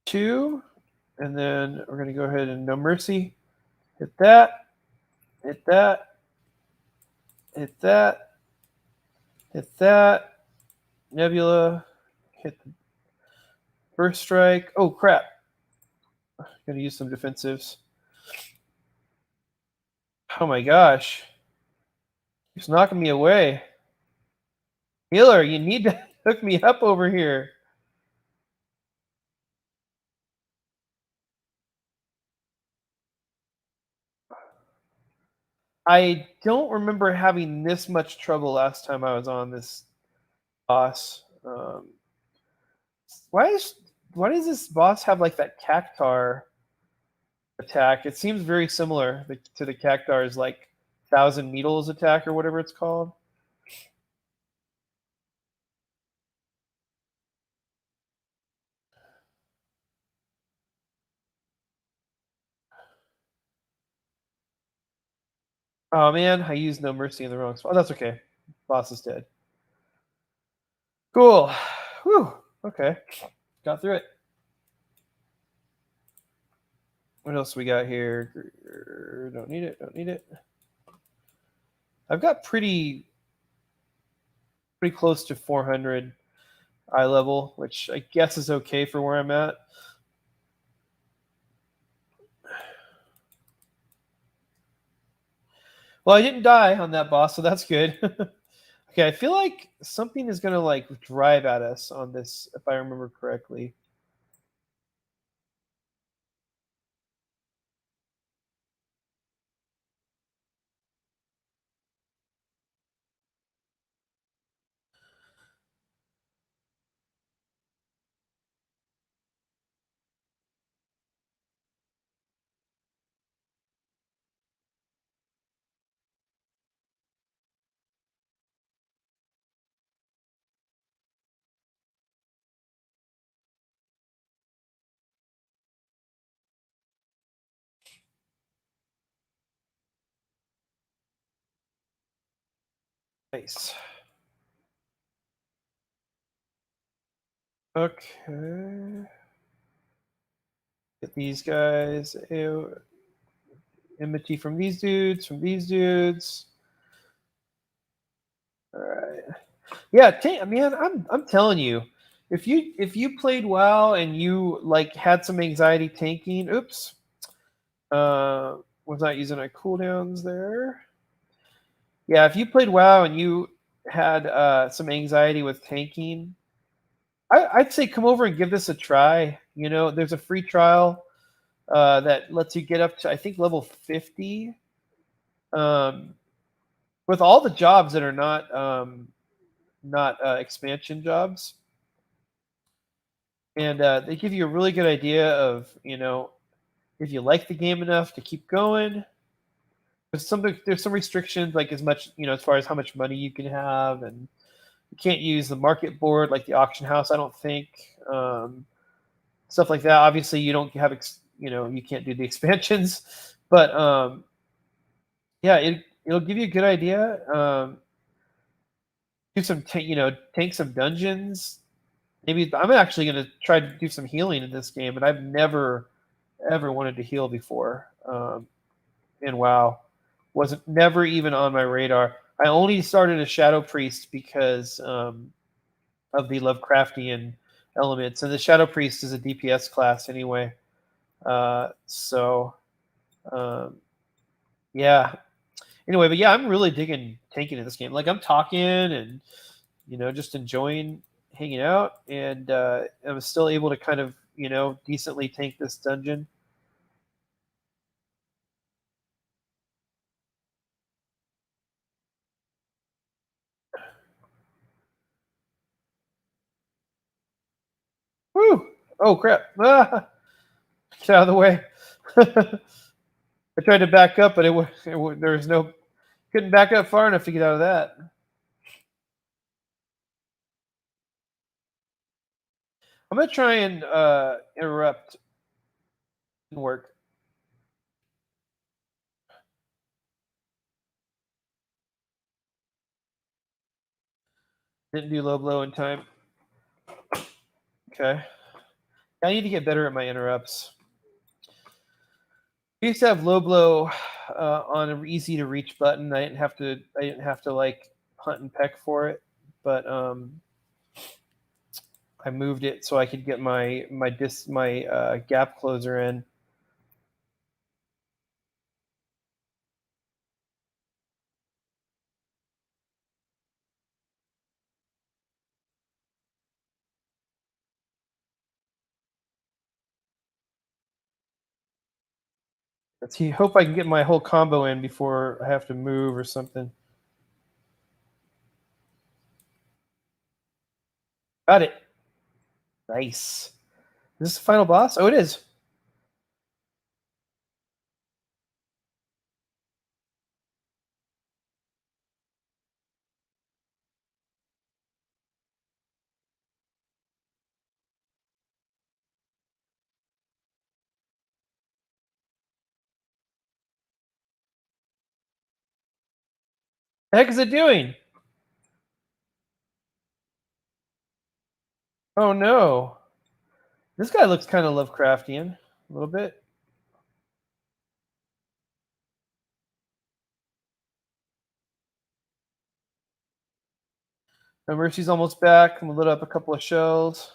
2. And then we're going to go ahead and no mercy. Hit that. Hit that. Hit that. Hit that. Nebula. Hit the first strike. Oh, crap. Gotta use some defensives. Oh my gosh. He's knocking me away. Healer, you need to hook me up over here. I don't remember having this much trouble last time I was on this boss. Why does this boss have like that cactar attack? It seems very similar to the cactar's like thousand needles attack or whatever it's called. Oh man, I used no mercy in the wrong spot. That's okay. Boss is dead. Cool. Whew. Okay. Got through it. What else we got here? Don't need it. Don't need it. I've got pretty close to 400 eye level, which I guess is okay for where I'm at. Well, I didn't die on that boss, so that's good. Okay, I feel like something is gonna like drive at us on this, if I remember correctly. Nice. Okay. Get these guys. Enmity from these dudes. From these dudes. All right. Yeah, man, I'm telling you, if you played WoW and you like had some anxiety tanking, oops, was not using my cooldowns there. Yeah, if you played WoW and you had some anxiety with tanking, I'd say come over and give this a try. You know, there's a free trial that lets you get up to I think level 50 with all the jobs that are not expansion jobs, and they give you a really good idea of if you like the game enough to keep going. There's some restrictions like as much as far as how much money you can have, and you can't use the market board like the auction house. I don't think stuff like that. Obviously, you don't have you can't do the expansions, but yeah, it'll give you a good idea. Do some tank some dungeons. Maybe I'm actually going to try to do some healing in this game, and I've never ever wanted to heal before. And WoW wasn't never even on my radar. I only started a Shadow Priest because of the Lovecraftian elements, and the Shadow Priest is a DPS class anyway. So yeah. Anyway, but yeah, I'm really digging tanking in this game. Like I'm talking and just enjoying hanging out, and I'm still able to kind of decently tank this dungeon. Woo! Oh crap! Ah! Get out of the way. I tried to back up, but there was no couldn't back up far enough to get out of that. I'm gonna try and interrupt. Didn't work. Didn't do low blow in time. Okay. I need to get better at my interrupts. I used to have low blow on an easy to reach button. I didn't have to like hunt and peck for it. but I moved it so I could get my gap closer in. Let's see. Hope I can get my whole combo in before I have to move or something. Got it. Nice. Is this the final boss? Oh, it is. The heck is it doing? Oh no. This guy looks kind of Lovecraftian. A little bit. No Mercy's almost back. I'm gonna load up a couple of shells.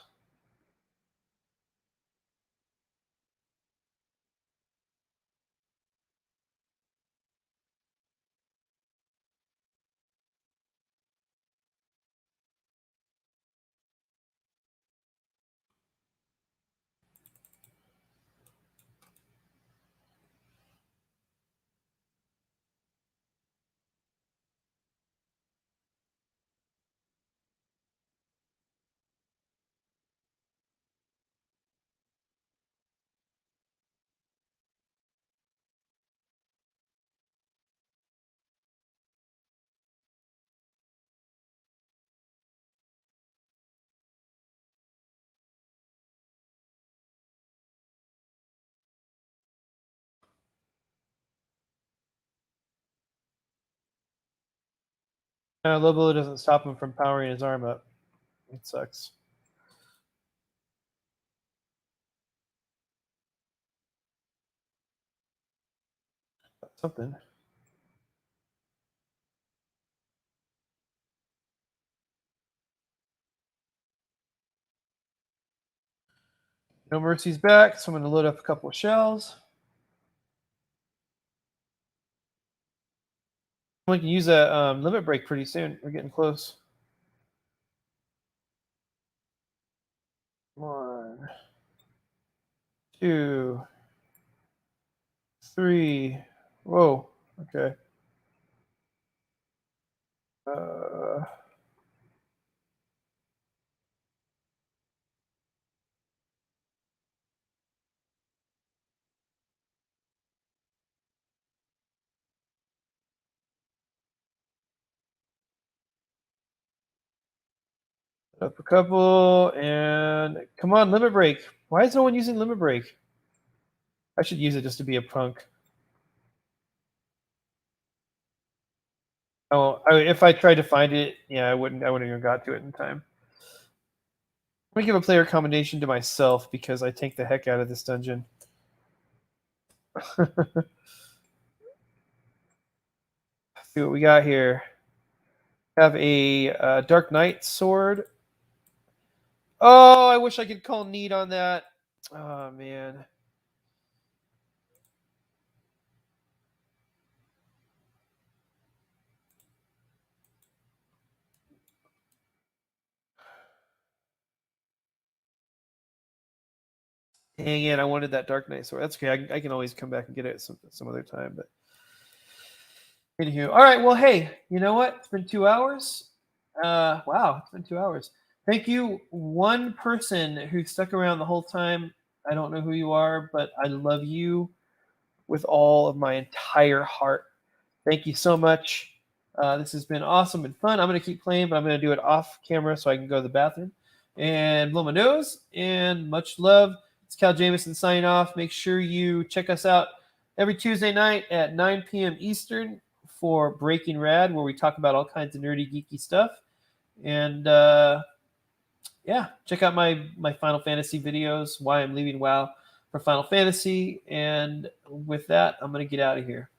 Lobo doesn't stop him from powering his arm up. It sucks. Something. No Mercy's back, so I'm going to load up a couple of shells. We can use a limit break pretty soon. We're getting close. 1, 2, 3. Whoa. Okay. Up a couple, and come on, limit break. Why is no one using limit break? I should use it just to be a punk. Oh, if I tried to find it, yeah, I wouldn't even got to it in time. I'm gonna give a player combination to myself because I take the heck out of this dungeon. See what we got here. Have a Dark Knight sword. Oh, I wish I could call need on that. Oh man. Dang it! I wanted that Dark Knight sword. That's okay. I can always come back and get it some other time. But anywho, all right. Well, hey, you know what? It's been 2 hours. Wow, it's been 2 hours. Thank you, one person who stuck around the whole time. I don't know who you are, but I love you with all of my entire heart. Thank you so much. This has been awesome and fun. I'm going to keep playing, but I'm going to do it off camera so I can go to the bathroom and blow my nose. And much love. It's Cal Jameson signing off. Make sure you check us out every Tuesday night at 9 p.m. Eastern for Breaking Rad, where we talk about all kinds of nerdy, geeky stuff. And yeah, check out my Final Fantasy videos, why I'm leaving WoW for Final Fantasy. And with that, I'm going to get out of here.